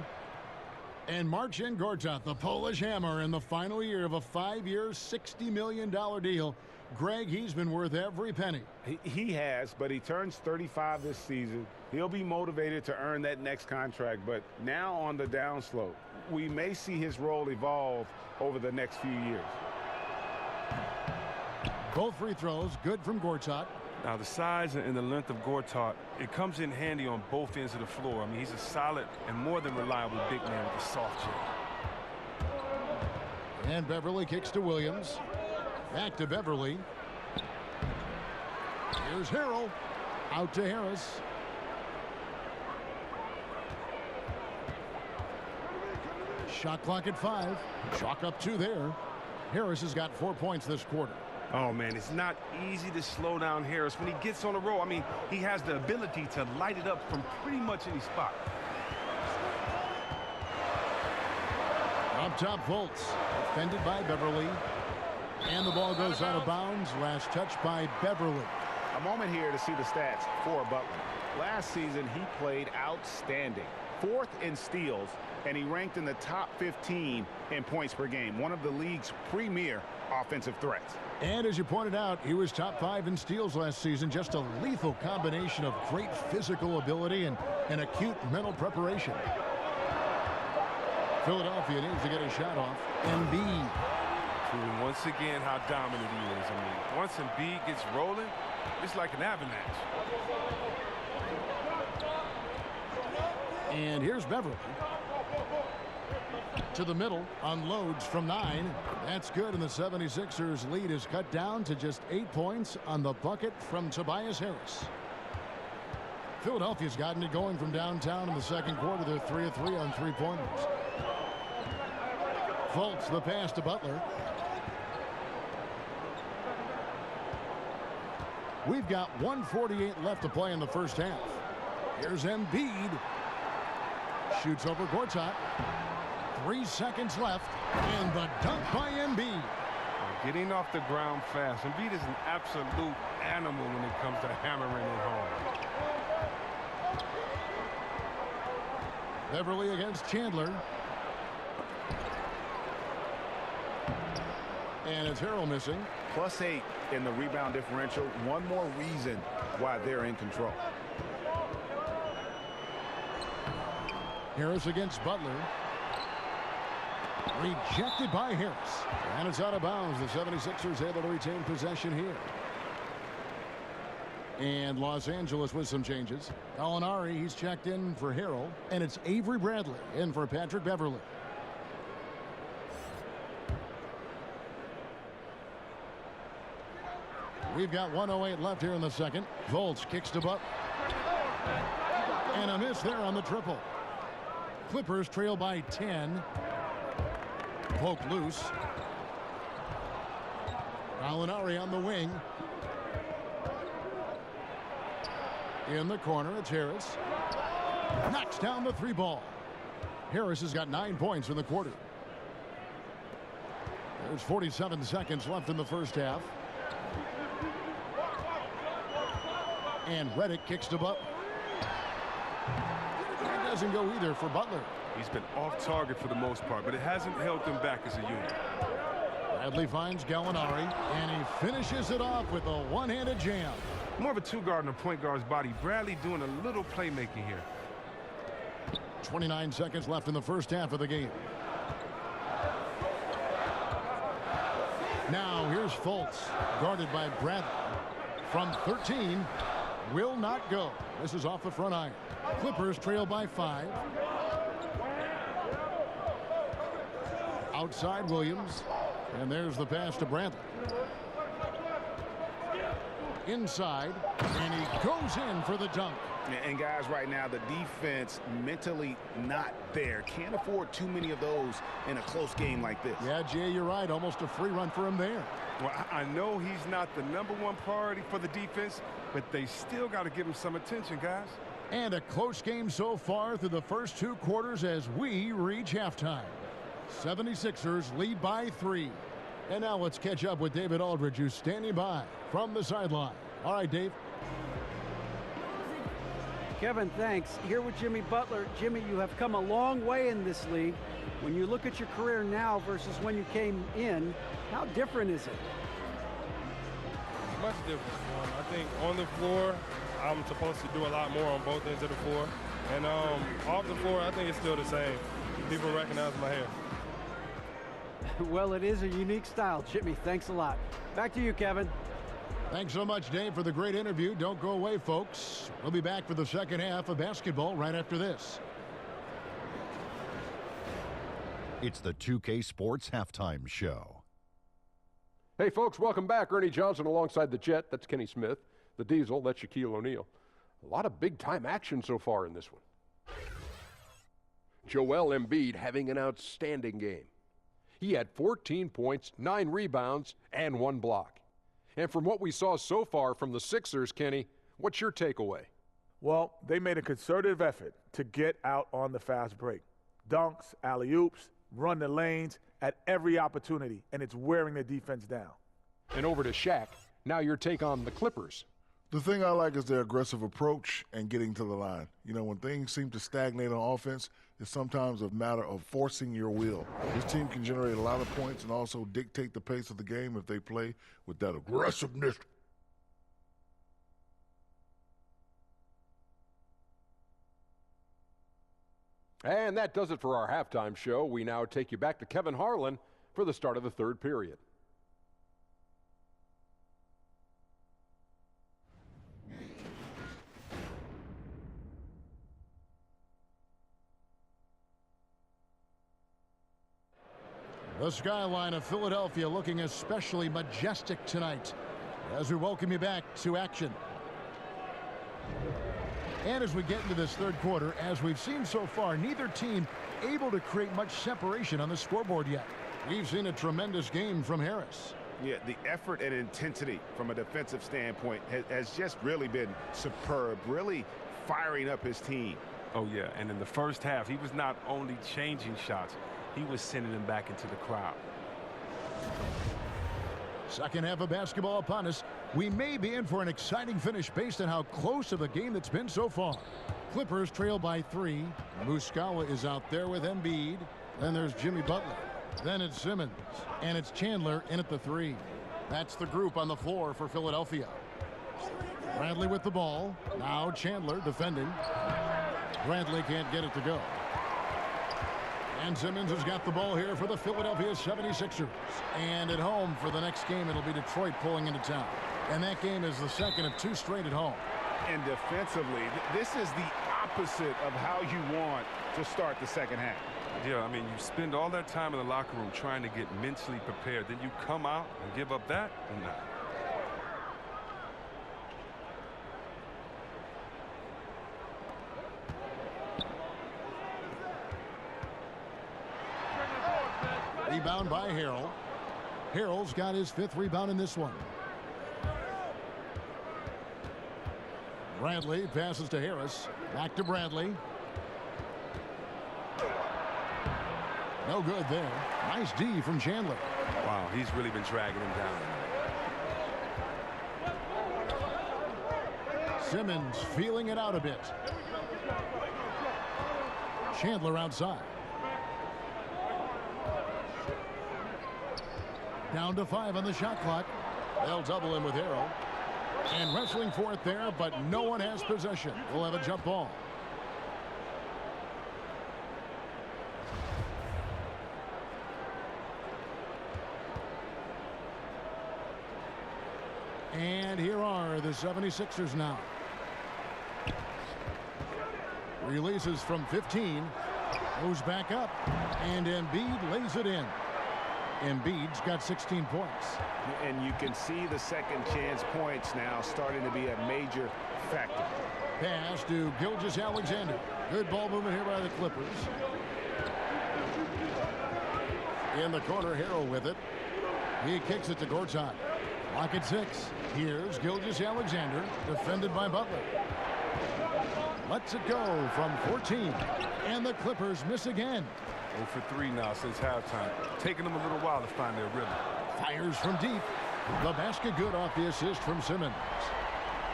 And Marcin Gortat, the Polish hammer, in the final year of a 5-year, $60 million deal. Greg, he's been worth every penny. He has, but he turns 35 this season. He'll be motivated to earn that next contract, but now on the downslope. We may see his role evolve over the next few years. Both free throws good from Gortat. Now, the size and the length of Gortat, it comes in handy on both ends of the floor. I mean, he's a solid and more than reliable big man with a soft jab. And Beverly kicks to Williams. Back to Beverly. Here's Harrell. Out to Harris. Shot clock at 5. Chalk up 2 there. Harris has got 4 points this quarter. Oh, man, it's not easy to slow down Harris when he gets on the roll. I mean, he has the ability to light it up from pretty much any spot. Up top, Fultz. Defended by Beverly. And the ball goes out of bounds. Last touch by Beverly. A moment here to see the stats for Butler. Last season, he played outstanding. 4th in steals, and he ranked in the top 15 in points per game. One of the league's premier offensive threats. And as you pointed out, he was top 5 in steals last season. Just a lethal combination of great physical ability and acute mental preparation. Philadelphia needs to get a shot off. Embiid. Proving once again how dominant he is. I mean, once Embiid gets rolling, it's like an avalanche. And here's Beverly. To the middle, unloads from 9. That's good, and the 76ers lead is cut down to just 8 points on the bucket from Tobias Harris. Philadelphia's gotten it going from downtown in the second quarter. They're 3 of 3 on 3-pointers. Fultz, the pass to Butler. We've got 1:48 left to play in the first half. Here's Embiid. Shoots over Gortat. 3 seconds left, and the dunk by Embiid. Getting off the ground fast. Embiid is an absolute animal when it comes to hammering it home. Beverly against Chandler. And it's Harrell missing. +8 in the rebound differential. One more reason why they're in control. Harris against Butler. Rejected by Harris. And it's out of bounds. The 76ers able to retain possession here. And Los Angeles with some changes. Gallinari, he's checked in for Harrell. And it's Avery Bradley in for Patrick Beverly. We've got 1:08 left here in the second. Fultz kicks to Butler. And a miss there on the triple. Clippers trail by 10. Poke loose. Gallinari on the wing. In the corner, it's Harris. Knocks down the 3 ball. Harris has got 9 points in the quarter. There's 47 seconds left in the first half. And Redick kicks to Butler. It doesn't go either for Butler. He's been off target for the most part, but it hasn't held them back as a unit. Bradley finds Gallinari, and he finishes it off with a one-handed jam. More of a two-guard and a point guard's body. Bradley doing a little playmaking here. 29 seconds left in the first half of the game. Now here's Fultz, guarded by Bradley. From 13, will not go. This is off the front iron. Clippers trail by 5. Outside Williams, and there's the pass to Bradley. Inside, and he goes in for the dunk. And guys, right now the defense mentally not there. Can't afford too many of those in a close game like this. Yeah, Jay, you're right. Almost a free run for him there. Well, I know he's not the #1 priority for the defense, but they still got to give him some attention, guys. And a close game so far through the first 2 quarters as we reach halftime. 76ers lead by 3. And now let's catch up with David Aldridge, who's standing by from the sideline. All right, Dave. Kevin, thanks. Here with Jimmy Butler. Jimmy, you have come a long way in this league. When you look at your career now versus when you came in, how different is it? Much different. I think on the floor, I'm supposed to do a lot more on both ends of the floor. And off the floor, I think it's still the same. People recognize my hair. Well, it is a unique style, Jimmy. Thanks a lot. Back to you, Kevin. Thanks so much, Dave, for the great interview. Don't go away, folks. We'll be back for the second half of basketball right after this. It's the 2K Sports Halftime Show. Hey, folks, welcome back. Ernie Johnson alongside the Jet. That's Kenny Smith. The Diesel, that's Shaquille O'Neal. A lot of big-time action so far in this one. Joel Embiid having an outstanding game. He had 14 points, 9 rebounds, and 1 block. And from what we saw so far from the Sixers, Kenny, what's your takeaway? Well, they made a concerted effort to get out on the fast break. Dunks, alley-oops, run the lanes at every opportunity, and it's wearing the defense down. And over to Shaq. Now your take on the Clippers. The thing I like is their aggressive approach and getting to the line. You know, when things seem to stagnate on offense, it's sometimes a matter of forcing your will. This team can generate a lot of points and also dictate the pace of the game if they play with that aggressiveness. And that does it for our halftime show. We now take you back to Kevin Harlan for the start of the third period. The skyline of Philadelphia looking especially majestic tonight as we welcome you back to action. And as we get into this third quarter, as we've seen so far, neither team able to create much separation on the scoreboard yet. We've seen a tremendous game from Harris. Yeah, the effort and intensity from a defensive standpoint has just really been superb, really firing up his team. Oh, yeah, and in the first half, he was not only changing shots, he was sending them back into the crowd. Second half of basketball upon us. We may be in for an exciting finish based on how close of a game that's been so far. Clippers trail by 3. Muscala is out there with Embiid. Then there's Jimmy Butler. Then it's Simmons. And it's Chandler in at the 3. That's the group on the floor for Philadelphia. Bradley with the ball. Now Chandler defending. Bradley can't get it to go. And Simmons has got the ball here for the Philadelphia 76ers. And at home for the next game, it'll be Detroit pulling into town. And that game is the second of 2 straight at home. And defensively, this is the opposite of how you want to start the second half. Yeah, I mean, you spend all that time in the locker room trying to get mentally prepared. Then you come out and give up that? Nah. Rebound by Harrell. Harrell's got his 5th rebound in this one. Bradley passes to Harris. Back to Bradley. No good there. Nice D from Chandler. Wow, he's really been dragging him down. Simmons feeling it out a bit. Chandler outside. Down to 5 on the shot clock. They'll double him with Harrell. And wrestling for it there, but no one has possession. We'll have a jump ball. And here are the 76ers now. Releases from 15. Goes back up. And Embiid lays it in. Embiid's got 16 points. And you can see the second chance points now starting to be a major factor. Pass to Gilgeous-Alexander. Good ball movement here by the Clippers. In the corner, Harrell with it. He kicks it to Gortat. Lock at 6. Here's Gilgeous-Alexander, defended by Butler. Lets it go from 14. And the Clippers miss again. 0 for 3 now since halftime. Taking them a little while to find their rhythm. Fires from deep. The basket good off the assist from Simmons.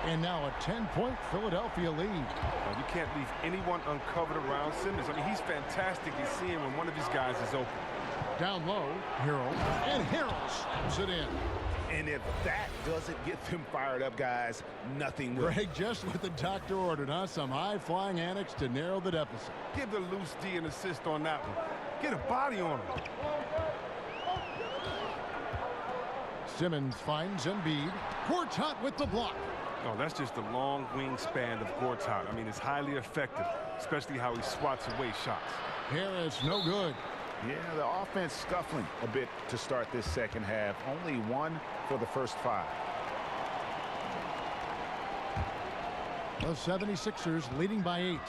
And now a 10-point Philadelphia lead. Now, you can't leave anyone uncovered around Simmons. I mean, he's fantastic at seeing when one of his guys is open. Down low, Harrell. And Harrell snaps it in. And if that doesn't get them fired up, guys, nothing will. Greg, just what the doctor ordered, huh? Some high-flying antics to narrow the deficit. Give the loose D an assist on that one. Get a body on him. Simmons finds Embiid. Gortat with the block. No, that's just the long wingspan of Gortat. I mean, it's highly effective, especially how he swats away shots. Harris, no good. Yeah, the offense scuffling a bit to start this second half. Only 1 for the first 5. The 76ers leading by 8.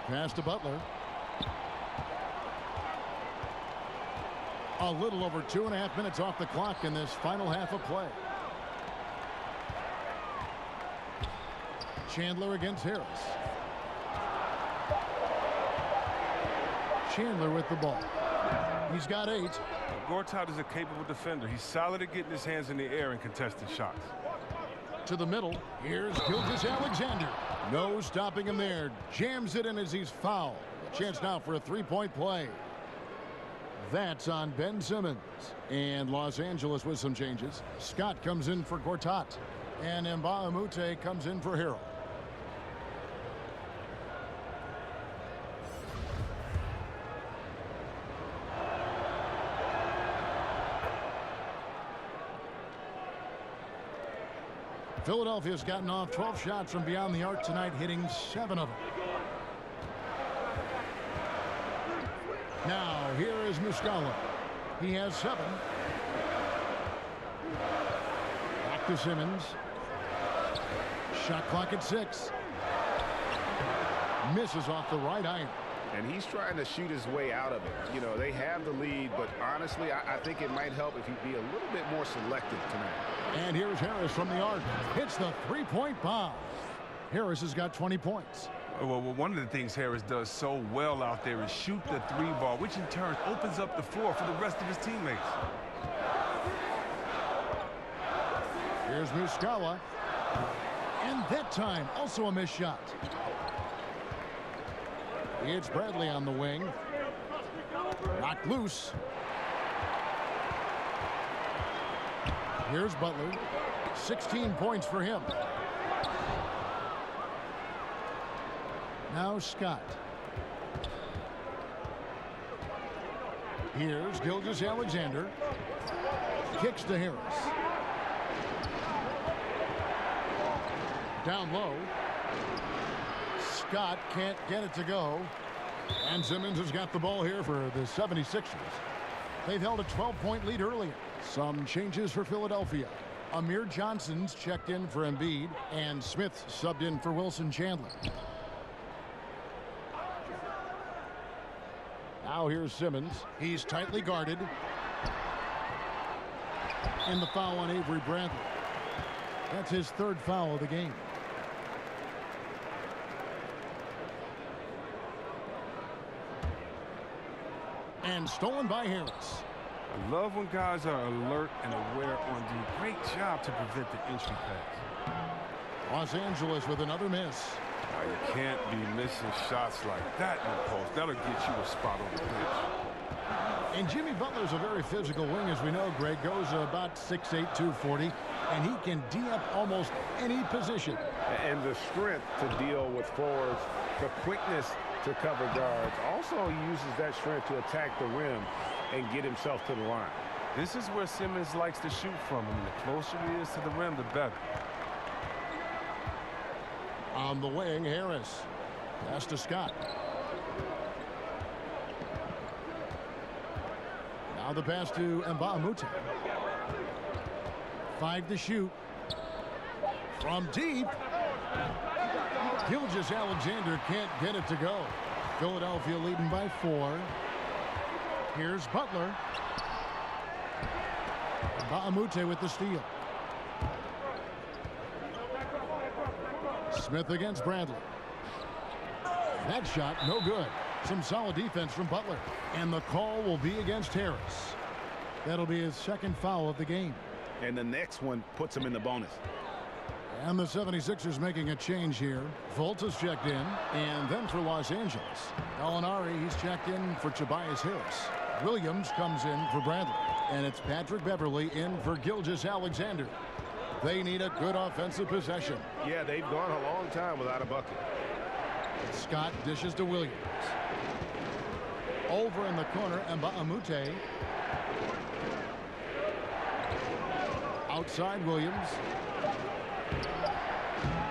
Pass to Butler. A little over 2.5 minutes off the clock in this final half of play. Chandler against Harris. Chandler with the ball. He's got 8. Gortat is a capable defender. He's solid at getting his hands in the air and contesting shots. To the middle. Here's Gilgeous-Alexander. No stopping him there. Jams it in as he's fouled. Chance now for a 3-point play. That's on Ben Simmons. And Los Angeles with some changes. Scott comes in for Gortat. And Mbah a Moute comes in for Harrell. Philadelphia's gotten off 12 shots from beyond the arc tonight, hitting 7 of them. Now, here is Muscala. He has 7. Back to Simmons. Shot clock at 6. Misses off the right iron. And he's trying to shoot his way out of it. You know, they have the lead, but honestly, I think it might help if he'd be a little bit more selective tonight. And here's Harris from the arc. Hits the 3-point bomb. Harris has got 20 points. Well, one of the things Harris does so well out there is shoot the 3-ball, which in turn opens up the floor for the rest of his teammates. Here's Muscala. And that time, also a missed shot. It's Bradley on the wing. Knocked loose. Here's Butler. 16 points for him. Now Scott. Here's Gilgeous-Alexander. Kicks to Harris. Down low. Scott can't get it to go. And Simmons has got the ball here for the 76ers. They've held a 12-point lead earlier. Some changes for Philadelphia. Amir Johnson's checked in for Embiid, and Smith subbed in for Wilson Chandler. Now here's Simmons. He's tightly guarded. And the foul on Avery Bradley. That's his 3rd foul of the game. And stolen by Harris. I love when guys are alert and aware on the great job to prevent the entry pass. Los Angeles with another miss. Now, you can't be missing shots like that in the post. That'll get you a spot on the bench. And Jimmy Butler's a very physical wing, as we know, Greg. Goes about 6'8", 240, and he can D up almost any position. And the strength to deal with forwards, the quickness to cover guards. Also, he uses that strength to attack the rim and get himself to the line. This is where Simmons likes to shoot from, and the closer he is to the rim, the better. On the wing, Harris. Pass to Scott. Now the pass to Mbamute. 5 to shoot. From deep. Gilgeous-Alexander can't get it to go. Philadelphia leading by 4. Here's Butler. Mbamute with the steal. Smith against Bradley. That shot, no good. Some solid defense from Butler. And the call will be against Harris. That'll be his second foul of the game. And the next one puts him in the bonus. And the 76ers making a change here. Fultz has checked in. And then for Los Angeles, Gallinari, he's checked in for Tobias Harris. Williams comes in for Bradley. And it's Patrick Beverley in for Gilgeous-Alexander. They need a good offensive possession. Yeah, they've gone a long time without a bucket. Scott dishes to Williams. Over in the corner, Mbamute. Outside Williams.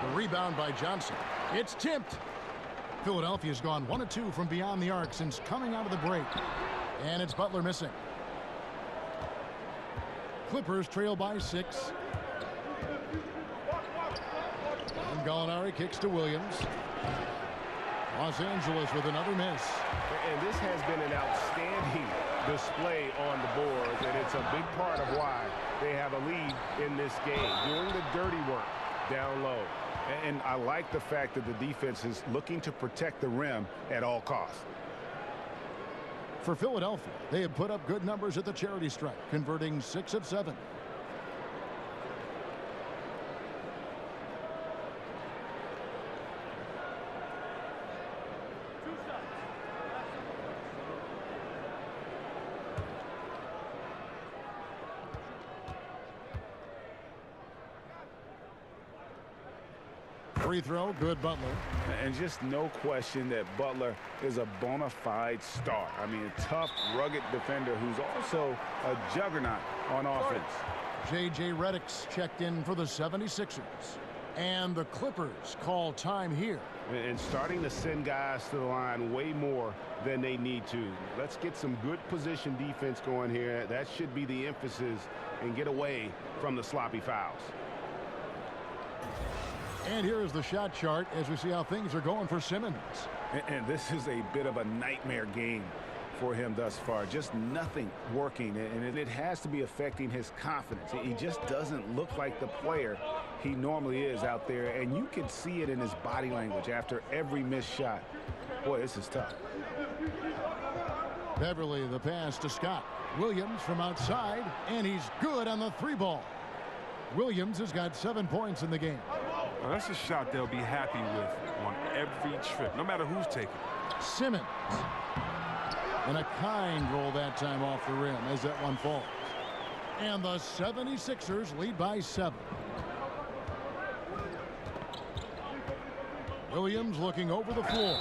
The rebound by Johnson. It's tipped. Philadelphia's gone 1 of 2 from beyond the arc since coming out of the break. And it's Butler missing. Clippers trail by 6. And Gallinari kicks to Williams. Los Angeles with another miss. And this has been an outstanding display on the boards, and it's a big part of why they have a lead in this game, doing the dirty work down low. And I like the fact that the defense is looking to protect the rim at all costs. For Philadelphia, they have put up good numbers at the charity stripe, converting 6 of 7. Free throw, good Butler. And just no question that Butler is a bona fide star. I mean, a tough, rugged defender who's also a juggernaut on offense. J.J. Redick's checked in for the 76ers. And the Clippers call time here. And starting to send guys to the line way more than they need to. Let's get some good position defense going here. That should be the emphasis, and get away from the sloppy fouls. And here is the shot chart as we see how things are going for Simmons. And this is a bit of a nightmare game for him thus far. Just nothing working, and it has to be affecting his confidence. He just doesn't look like the player he normally is out there, and you can see it in his body language after every missed shot. Boy, this is tough. Beverley, the pass to Scott. Williams from outside, and he's good on the 3-ball. Williams has got 7 points in the game. Well, that's a shot they'll be happy with on every trip, no matter who's taking it. Simmons. And a kind roll that time off the rim as that one falls. And the 76ers lead by 7. Williams looking over the floor.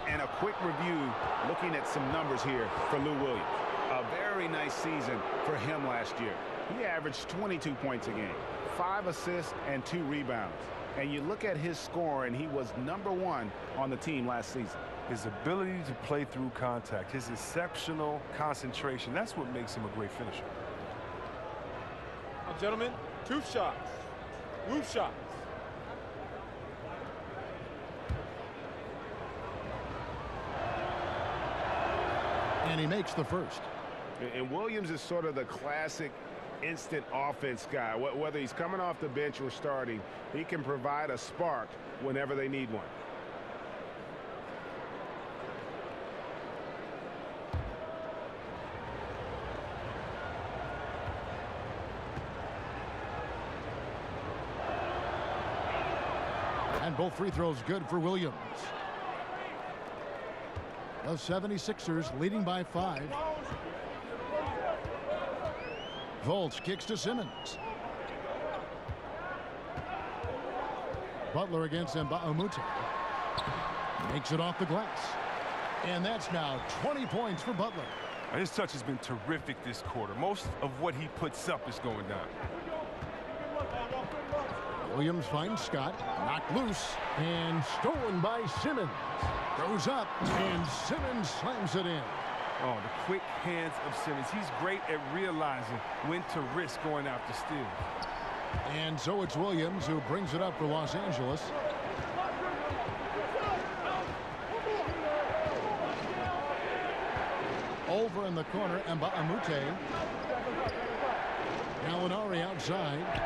And a quick review looking at some numbers here for Lou Williams. A very nice season for him last year. He averaged 22 points a game, 5 assists, and 2 rebounds. And you look at his score, and he was #1 on the team last season. His ability to play through contact, his exceptional concentration, that's what makes him a great finisher. Now, gentlemen, 2 shots. Roof shots. And he makes the first. And Williams is sort of the classic instant offense guy. Whether he's coming off the bench or starting, he can provide a spark whenever they need one. And both free throws good for Williams. The 76ers leading by 5. Fultz kicks to Simmons. Butler against Mbamute. Makes it off the glass. And that's now 20 points for Butler. His touch has been terrific this quarter. Most of what he puts up is going down. Williams finds Scott, knocked loose, and stolen by Simmons. Goes up, and Simmons slams it in. Oh, the quick hands of Simmons. He's great at realizing when to risk going after steals. And so it's Williams who brings it up for Los Angeles. Over in the corner, Mbamute. Gallinari outside.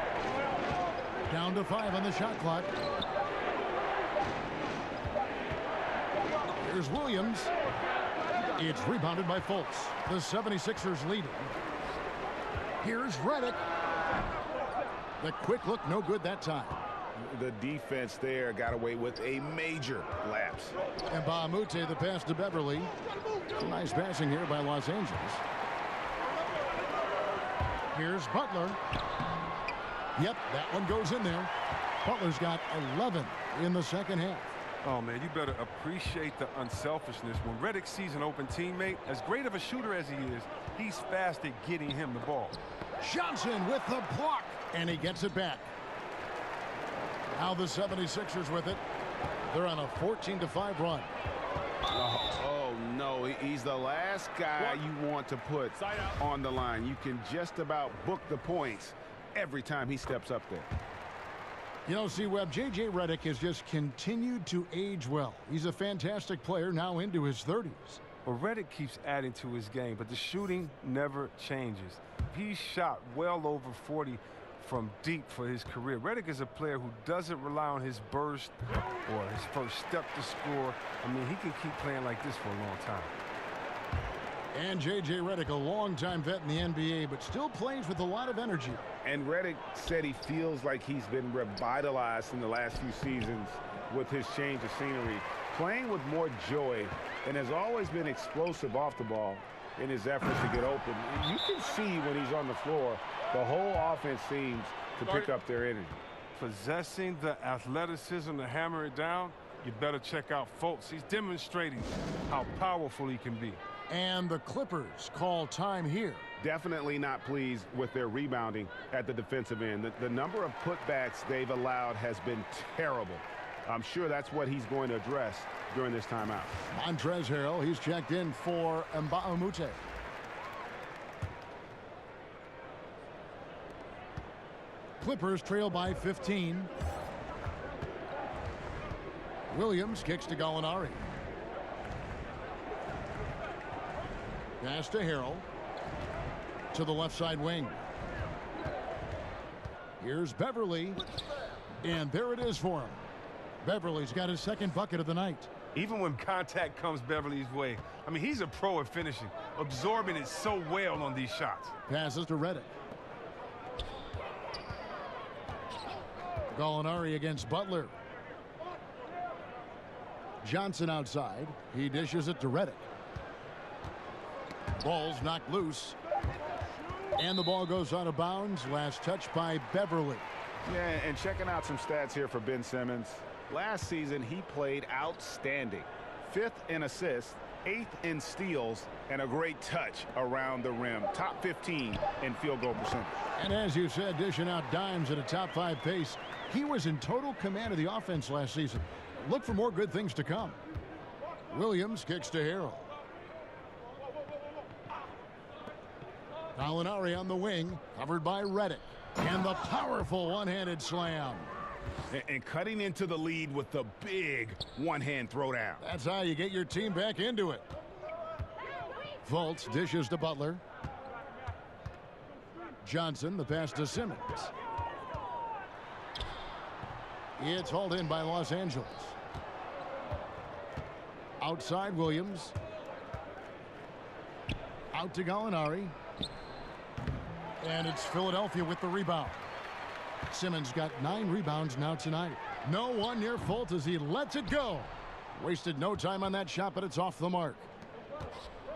Down to 5 on the shot clock. Here's Williams. It's rebounded by Fultz. The 76ers leading. Here's Redick. The quick look, no good that time. The defense there got away with a major lapse. And Mbamute, the pass to Beverly. Nice passing here by Los Angeles. Here's Butler. Yep, that one goes in there. Butler's got 11 in the second half. Oh, man, you better appreciate the unselfishness. When Redick sees an open teammate, as great of a shooter as he is, he's fast at getting him the ball. Johnson with the block, and he gets it back. Now the 76ers with it. They're on a 14-5 run. Oh, no, he's the last guy you want to put on the line. You can just about book the points every time he steps up there. You know, C-Web, J.J. Redick has just continued to age well. He's a fantastic player now into his 30s. Well, Redick keeps adding to his game, but the shooting never changes. He's shot well over 40 from deep for his career. Redick is a player who doesn't rely on his burst or his first step to score. I mean, he can keep playing like this for a long time. And J.J. Redick, a longtime vet in the NBA, but still plays with a lot of energy. And Redick said he feels like he's been revitalized in the last few seasons with his change of scenery, playing with more joy, and has always been explosive off the ball in his efforts to get open. You can see when he's on the floor, the whole offense seems to pick up their energy. Possessing the athleticism to hammer it down, you better check out Fultz. He's demonstrating how powerful he can be. And the Clippers call time here. Definitely not pleased with their rebounding at the defensive end. The number of putbacks they've allowed has been terrible. I'm sure that's what he's going to address during this timeout. Montrezl Harrell, he's checked in for Mbamute. Clippers trail by 15. Williams kicks to Gallinari. Pass to Harrell. To the left side wing. Here's Beverly. And there it is for him. Beverly's got his second bucket of the night. Even when contact comes Beverly's way, I mean, he's a pro at finishing, absorbing it so well on these shots. Passes to Redick. Gallinari against Butler. Johnson outside. He dishes it to Redick. Ball's knocked loose. And the ball goes out of bounds. Last touch by Beverly. Yeah, and checking out some stats here for Ben Simmons. Last season, he played outstanding. 5th in assists, 8th in steals, and a great touch around the rim. Top 15 in field goal percentage. And as you said, dishing out dimes at a top 5 pace. He was in total command of the offense last season. Look for more good things to come. Williams kicks to Harrell. Gallinari on the wing, covered by Redick. And the powerful one-handed slam. And cutting into the lead with the big one-hand throwdown. That's how you get your team back into it. Fultz dishes to Butler. Johnson, the pass to Simmons. It's hauled in by Los Angeles. Outside Williams. Out to Gallinari. And it's Philadelphia with the rebound. Simmons got 9 rebounds now tonight. No one near Fultz as he lets it go. Wasted no time on that shot, but it's off the mark.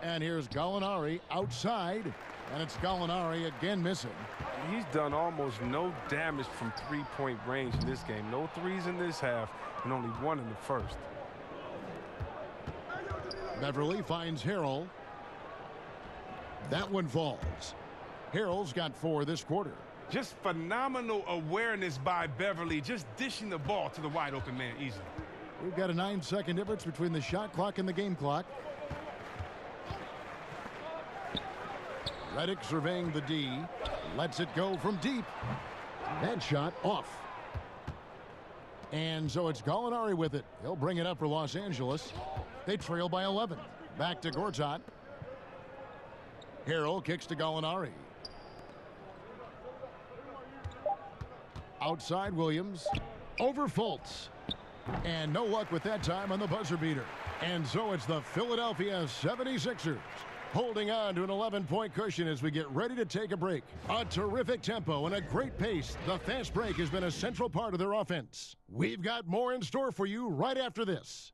And here's Gallinari outside. And it's Gallinari again missing. He's done almost no damage from three-point range in this game. No threes in this half and only 1 in the first. Beverly finds Harrell. That one falls. Harrell's got 4 this quarter. Just phenomenal awareness by Beverly, just dishing the ball to the wide open man easily. We've got a 9-second difference between the shot clock and the game clock. Redick surveying the D. Lets it go from deep. That shot off. And so it's Gallinari with it. He'll bring it up for Los Angeles. They trail by 11. Back to Gortat. Harrell kicks to Gallinari. Outside Williams. Over Fultz. And no luck with that time on the buzzer beater. And so it's the Philadelphia 76ers holding on to an 11-point cushion as we get ready to take a break. A terrific tempo and a great pace. The fast break has been a central part of their offense. We've got more in store for you right after this.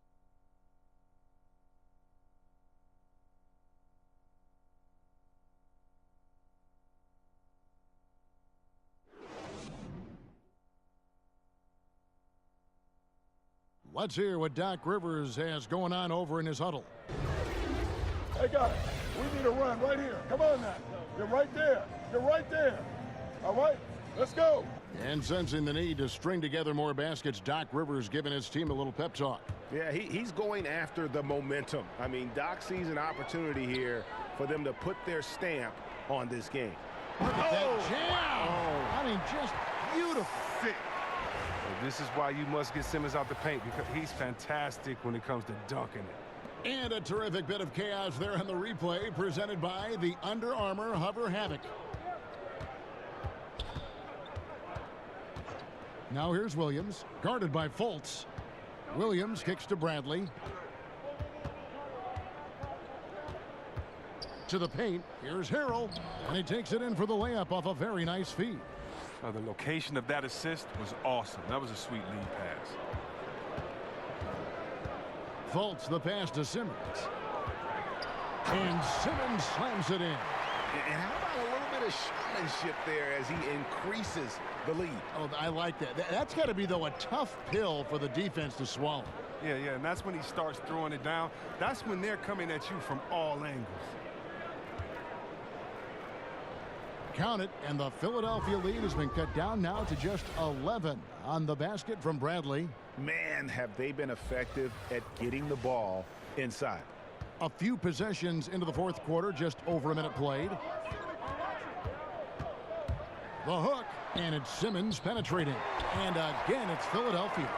Let's hear what Doc Rivers has going on over in his huddle. Hey, guys, we need a run right here. Come on now. You're right there. You're right there. All right, let's go. And sensing the need to string together more baskets, Doc Rivers giving his team a little pep talk. Yeah, he's going after the momentum. I mean, Doc sees an opportunity here for them to put their stamp on this game. Look at that jam. I mean, just beautiful. This is why you must get Simmons out the paint, because he's fantastic when it comes to dunking it. And a terrific bit of chaos there on the replay presented by the Under Armour Hover Havoc. Now here's Williams, guarded by Fultz. Williams kicks to Bradley. To the paint, here's Harrell, and he takes it in for the layup off a very nice feed. The location of that assist was awesome. That was a sweet lead pass. Fultz the pass to Simmons. And Simmons slams it in. And how about a little bit of showmanship there as he increases the lead? Oh, I like that. That's got to be, though, a tough pill for the defense to swallow. Yeah, and that's when he starts throwing it down. That's when they're coming at you from all angles. Count it, and the Philadelphia lead has been cut down now to just 11 on the basket from Bradley. Man, have they been effective at getting the ball inside. A few possessions into the fourth quarter, just over a minute played. The hook, and it's Simmons penetrating. And again, it's Philadelphia.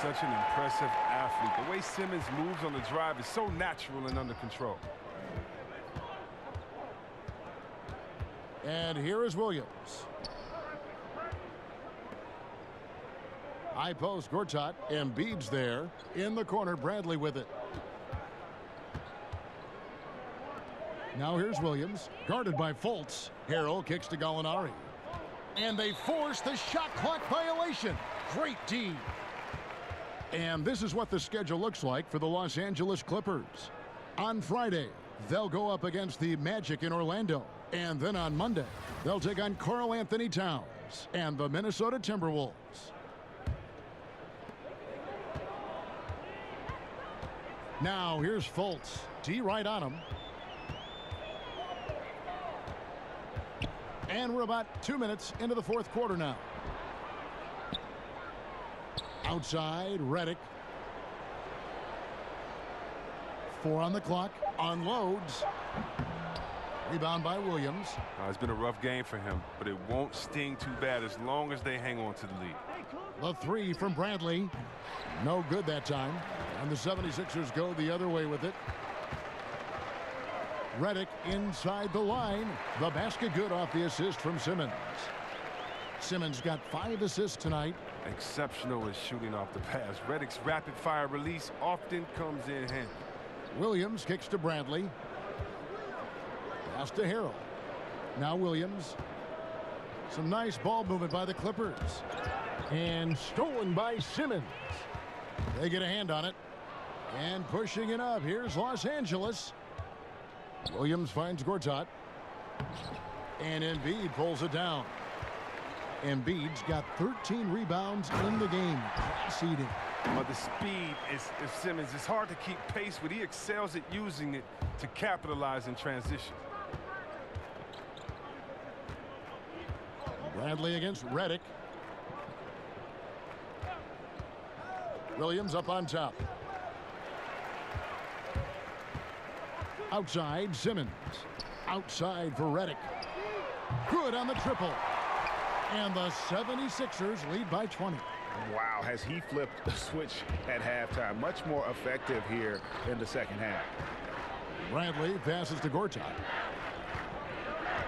Such an impressive athlete. The way Simmons moves on the drive is so natural and under control. And here is Williams. High post, Gortat. Embiid's there. In the corner, Bradley with it. Now here's Williams, guarded by Fultz. Harrell kicks to Gallinari. And they force the shot clock violation. Great D. And this is what the schedule looks like for the Los Angeles Clippers. On Friday, they'll go up against the Magic in Orlando. And then on Monday, they'll take on Karl Anthony Towns and the Minnesota Timberwolves. Now here's Fultz. D right on him. And we're about 2 minutes into the fourth quarter now. Outside, Redick. 4 on the clock. Unloads. Rebound by Williams. It's been a rough game for him, but it won't sting too bad as long as they hang on to the lead. The 3 from Bradley. No good that time. And the 76ers go the other way with it. Redick inside the line. The basket good off the assist from Simmons. Simmons got 5 assists tonight. Exceptional at shooting off the pass. Redick's rapid-fire release often comes in handy. Williams kicks to Bradley. Pass to Harrell. Now Williams. Some nice ball movement by the Clippers. And stolen by Simmons. They get a hand on it. And pushing it up. Here's Los Angeles. Williams finds Gortat. And Embiid pulls it down. Embiid's got 13 rebounds in the game. Class-eating. The speed is Simmons. It's hard to keep pace with. He excels at using it to capitalize in transition. Bradley against Redick. Williams up on top. Outside, Simmons. Outside for Redick. Good on the triple. And the 76ers lead by 20. Wow, has he flipped the switch at halftime. Much more effective here in the second half. Bradley passes to Gortat.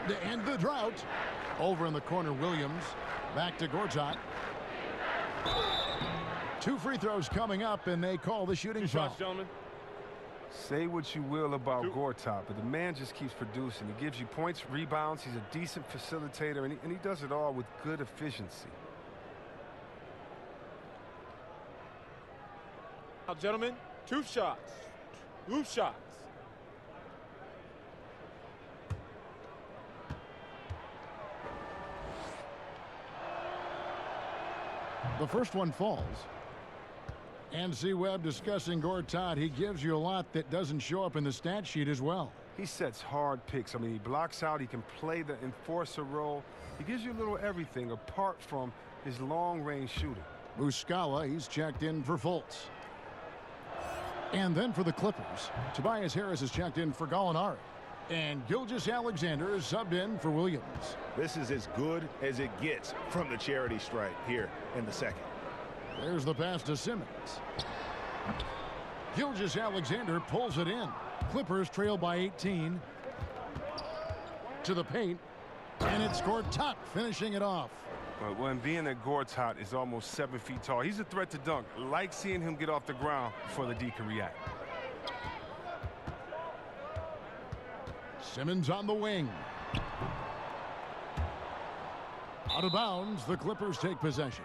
To end the drought. Over in the corner, Williams. Back to Gortat. 2 free throws coming up, and they call the shooting foul. Shots, gentlemen. Say what you will about Gortat, but the man just keeps producing. He gives you points, rebounds. He's a decent facilitator, and he does it all with good efficiency. Now, gentlemen, 2 shots. 2 shots. The first one falls. And see Webb discussing Gortat. He gives you a lot that doesn't show up in the stat sheet as well. He sets hard picks. I mean, he blocks out. He can play the enforcer role. He gives you a little everything apart from his long-range shooting. Muscala, he's checked in for Fultz. And then for the Clippers, Tobias Harris is checked in for Gallinari. And Gilgeous-Alexander is subbed in for Williams. This is as good as it gets from the charity stripe here in the second. There's the pass to Simmons. Gilgeous-Alexander pulls it in. Clippers trail by 18. To the paint. And it's Gortat finishing it off. But when being that Gortat is almost 7 feet tall, he's a threat to dunk. Like seeing him get off the ground before the D can react. Simmons on the wing. Out of bounds, the Clippers take possession.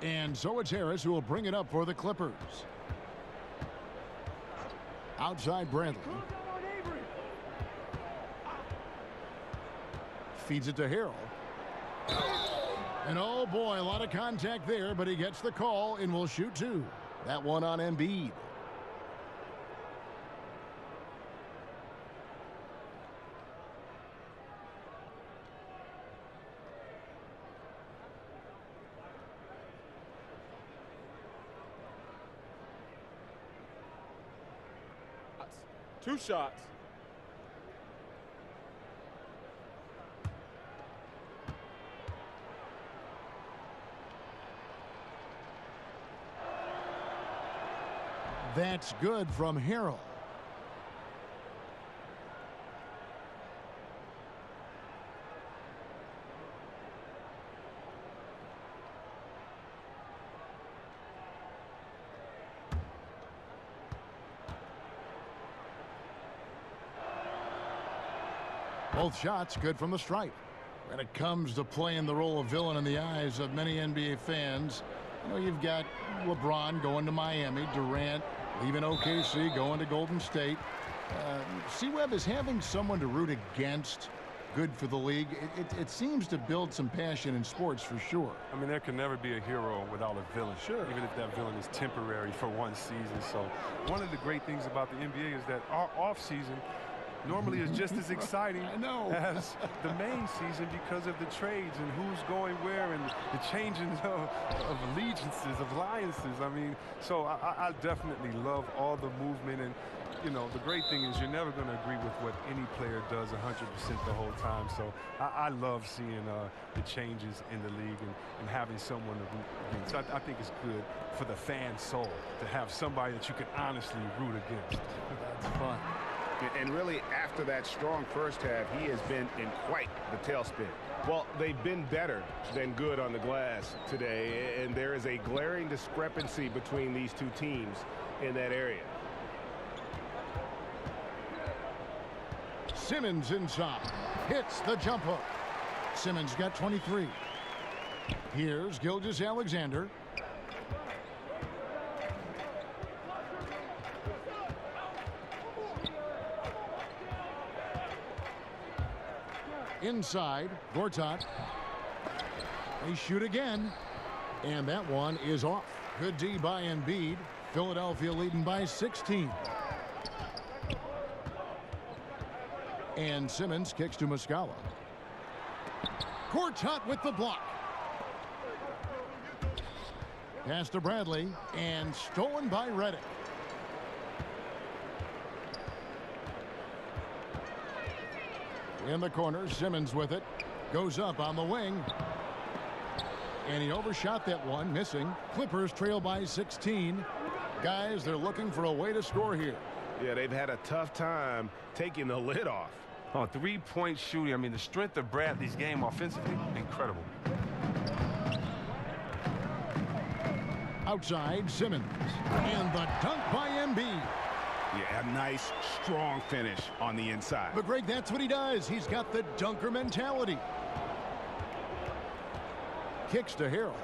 And so it's Harris who will bring it up for the Clippers. Outside Bradley. Feeds it to Harrell. And oh boy, a lot of contact there, but he gets the call and will shoot 2. That one on Embiid. Two shots. That's good from Harrell. Both shots good from the stripe. When it comes to playing the role of villain in the eyes of many NBA fans, you know, you've got LeBron going to Miami, Durant leaving OKC, going to Golden State. C-Webb is having someone to root against good for the league. It seems to build some passion in sports for sure. I mean, there can never be a hero without a villain. Sure. Even if that villain is temporary for one season. So one of the great things about the NBA is that our offseason normally is just as exciting as the main season because of the trades and who's going where and the changing of allegiances, of alliances. I mean, so I definitely love all the movement. And, you know, the great thing is you're never going to agree with what any player does 100% the whole time. So I love seeing the changes in the league and having someone to root against. So I think it's good for the fan soul to have somebody that you can honestly root against. That's fun. And really, after that strong first half, he has been in quite the tailspin. Well, they've been better than good on the glass today, and there is a glaring discrepancy between these two teams in that area. Simmons inside. Hits the jump hook. Simmons got 23. Here's Gilgeous-Alexander. Inside, Gortat. They shoot again, and that one is off. Good D by Embiid. Philadelphia leading by 16. And Simmons kicks to Muscala. Gortat with the block. Pass to Bradley, and stolen by Redick. In the corner, Simmons with it. Goes up on the wing. And he overshot that one, missing. Clippers trail by 16. Guys, they're looking for a way to score here. Yeah, they've had a tough time taking the lid off. Oh, three-point shooting. I mean, the strength of Bradley's game offensively, incredible. Outside, Simmons. And the dunk by Embiid. Yeah, a nice, strong finish on the inside. But, Greg, that's what he does. He's got the dunker mentality. Kicks to Harrell.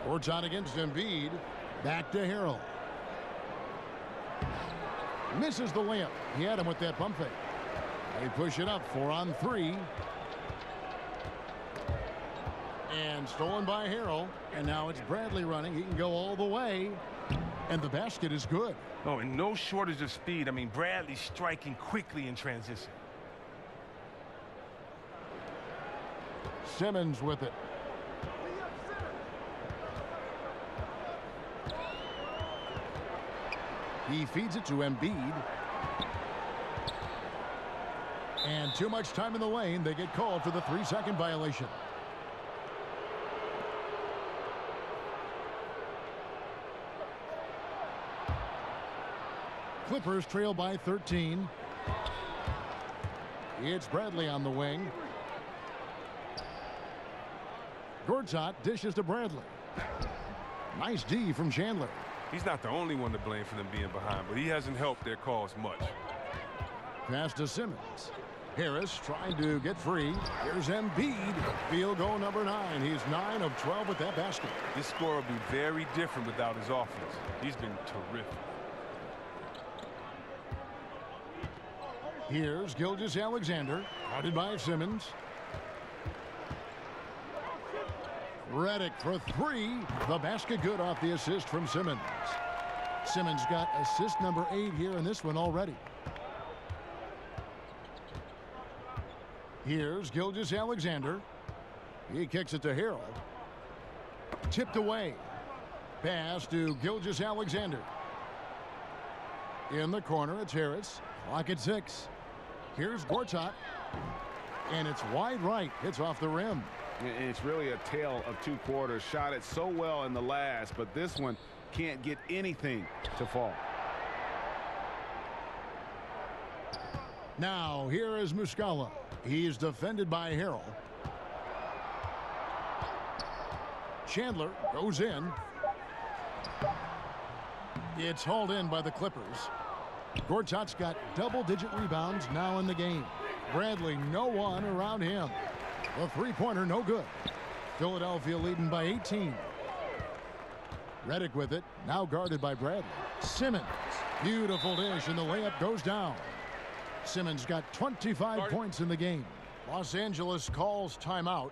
Gortat against Embiid. Back to Harrell. Misses the layup. He had him with that pump fake. They push it up 4 on 3. And stolen by Harrell. And now it's Bradley running. He can go all the way. And the basket is good. Oh, and no shortage of speed. I mean, Bradley's striking quickly in transition. Simmons with it. He feeds it to Embiid. And too much time in the lane. They get called for the 3-second violation. Clippers trail by 13. It's Bradley on the wing. Gortat dishes to Bradley. Nice D from Chandler. He's not the only one to blame for them being behind, but he hasn't helped their cause much. Pass to Simmons. Harris trying to get free. Here's Embiid. Field goal number 9. He's 9 of 12 with that basket. This score will be very different without his offense. He's been terrific. Here's Gilgeous-Alexander. Guarded by Simmons. Redick for 3. The basket good off the assist from Simmons. Simmons got assist number 8 here in this one already. Here's Gilgeous-Alexander. He kicks it to Harrell. Tipped away. Pass to Gilgeous-Alexander. In the corner, it's Harris. Clock at 6. Here's Gortat. And it's wide right. Hits off the rim. It's really a tale of 2 quarters. Shot it so well in the last, but this one can't get anything to fall. Now, here is Muscala. He's defended by Harrell. Chandler goes in. It's hauled in by the Clippers. Gortat's got double-digit rebounds now in the game. Bradley, no one around him. The three-pointer, no good. Philadelphia leading by 18. Redick with it, now guarded by Bradley. Simmons, beautiful dish, and the layup goes down. Simmons got 25 points in the game. Los Angeles calls timeout.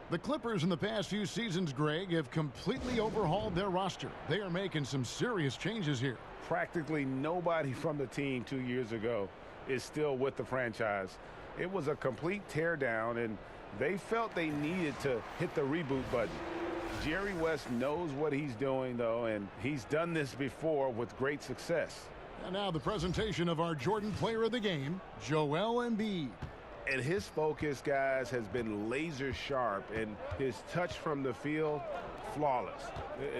The Clippers in the past few seasons, Greg, have completely overhauled their roster. They are making some serious changes here. Practically nobody from the team 2 years ago is still with the franchise. It was a complete teardown, and they felt they needed to hit the reboot button. Jerry West knows what he's doing, though, and he's done this before with great success. And now the presentation of our Jordan Player of the Game, Joel Embiid. And his focus, guys, has been laser sharp, and his touch from the field, flawless.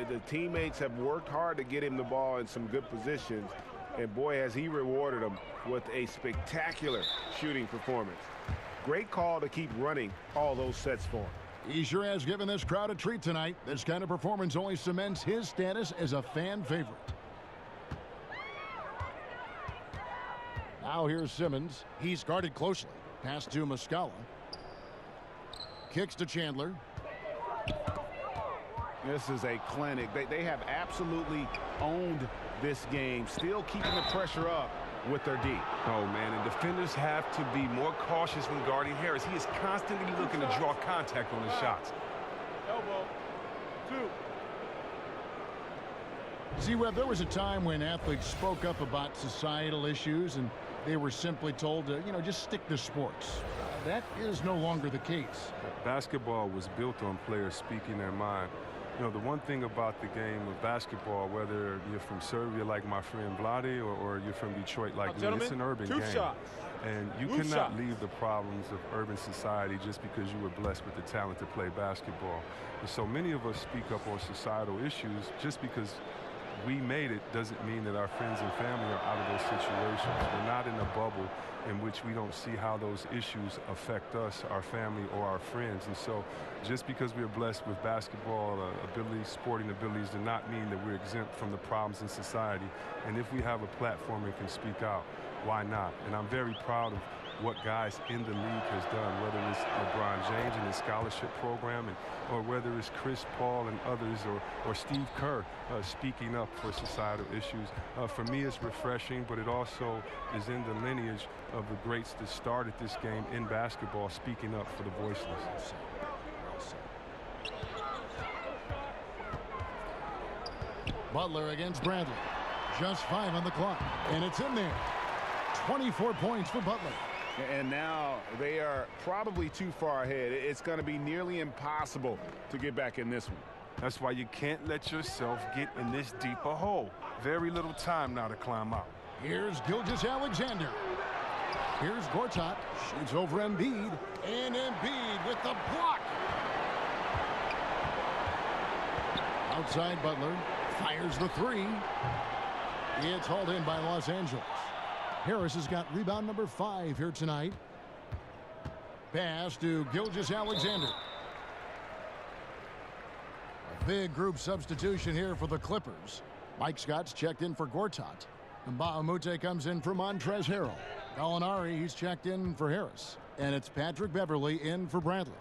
The teammates have worked hard to get him the ball in some good positions, and boy, has he rewarded them with a spectacular shooting performance. Great call to keep running all those sets for him. He sure has given this crowd a treat tonight. This kind of performance only cements his status as a fan favorite. Now here's Simmons. He's guarded closely. Pass to Muscala. Kicks to Chandler. This is a clinic. They have absolutely owned this game, still keeping the pressure up with their D. Oh, man, and defenders have to be more cautious when guarding Harris. He is constantly looking to draw contact on his shots. Elbow. 2. See, Webb, there was a time when athletes spoke up about societal issues and they were simply told to, just stick to sports. That is no longer the case. Basketball was built on players speaking their mind. The one thing about the game of basketball, whether you're from Serbia like my friend Vlade or you're from Detroit like me, it's an urban game. And you cannot leave the problems of urban society just because you were blessed with the talent to play basketball. And so many of us speak up on societal issues just because we made it doesn't mean that our friends and family are out of those situations. We're not in a bubble in which we don't see how those issues affect us, our family, or our friends. And so just because we're blessed with basketball abilities, sporting abilities, does not mean that we're exempt from the problems in society. And if we have a platform and can speak out, why not? And I'm very proud of what guys in the league has done, whether it's LeBron James and his scholarship program, or whether it's Chris Paul and others, or Steve Kerr speaking up for societal issues. For me, it's refreshing, but it also is in the lineage of the greats that started this game in basketball, speaking up for the voiceless. Butler against Bradley. Just 5 on the clock, and it's in there. 24 points for Butler. And now they are probably too far ahead. It's going to be nearly impossible to get back in this one. That's why you can't let yourself get in this deeper hole. Very little time now to climb out. Here's Gilgeous-Alexander. Here's Gortat. Shoots over Embiid. And Embiid with the block. Outside Butler. Fires the 3. It's hauled in by Los Angeles. Harris has got rebound number 5 here tonight. Pass to Gilgeous-Alexander. A big group substitution here for the Clippers. Mike Scott's checked in for Gortat. And Bahamute comes in for Montrezl Harrell. Gallinari, he's checked in for Harris. And it's Patrick Beverley in for Bradley.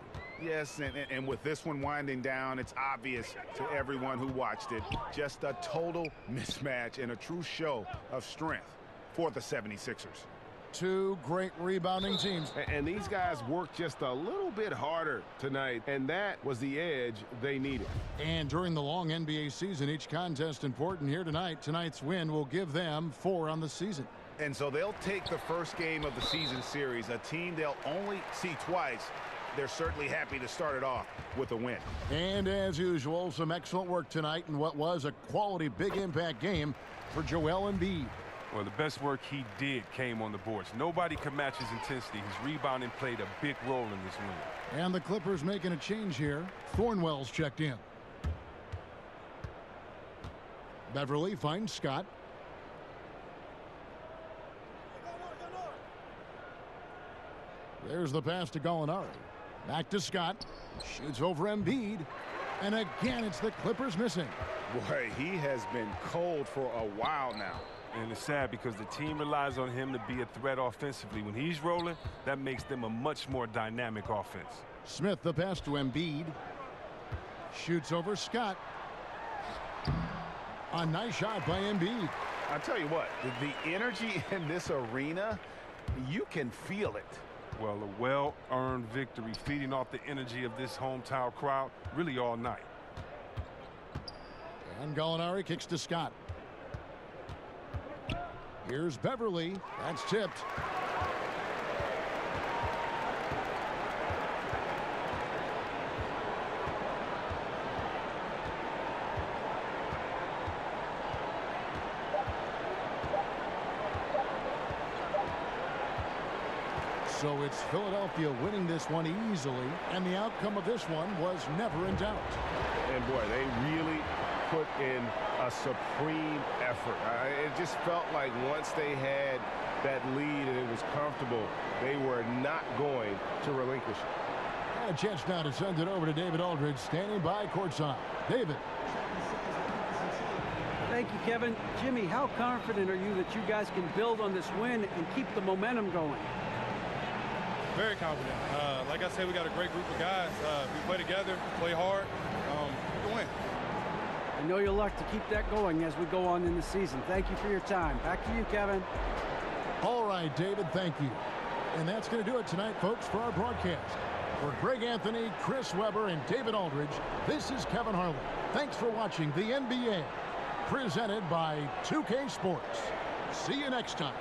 Yes, and with this one winding down, it's obvious to everyone who watched it. Just a total mismatch and a true show of strength for the 76ers. 2 great rebounding teams. And these guys worked just a little bit harder tonight, and that was the edge they needed. And during the long NBA season, each contest important here tonight. Tonight's win will give them 4 on the season. And so they'll take the first game of the season series, a team they'll only see twice. They're certainly happy to start it off with a win. And as usual, some excellent work tonight in what was a quality big impact game for Joel Embiid. Well, the best work he did came on the boards. Nobody can match his intensity. His rebounding played a big role in this win. And the Clippers making a change here. Thornwell's checked in. Beverley finds Scott. There's the pass to Gallinari. Back to Scott. Shoots over Embiid. And again, it's the Clippers missing. Boy, he has been cold for a while now. And it's sad because the team relies on him to be a threat offensively. When he's rolling, that makes them a much more dynamic offense. Smith, the pass to Embiid. Shoots over Scott. A nice shot by Embiid. I'll tell you what, the energy in this arena, you can feel it. Well, a well-earned victory, feeding off the energy of this hometown crowd really all night. And Gallinari kicks to Scott. Here's Beverley. That's tipped. So it's Philadelphia winning this one easily, and the outcome of this one was never in doubt. And boy, they really put in a supreme effort. It just felt like once they had that lead and it was comfortable, they were not going to relinquish it. And a chance now to send it over to David Aldridge, standing by courtside. David. Thank you, Kevin. Jimmy, how confident are you that you guys can build on this win and keep the momentum going? Very confident. Like I said, we got a great group of guys. We play together, play hard, we can win. I know you'll like to keep that going as we go on in the season. Thank you for your time. Back to you, Kevin. All right, David, thank you. And that's going to do it tonight, folks, for our broadcast. For Greg Anthony, Chris Webber, and David Aldridge, this is Kevin Harlan. Thanks for watching the NBA, presented by 2K Sports. See you next time.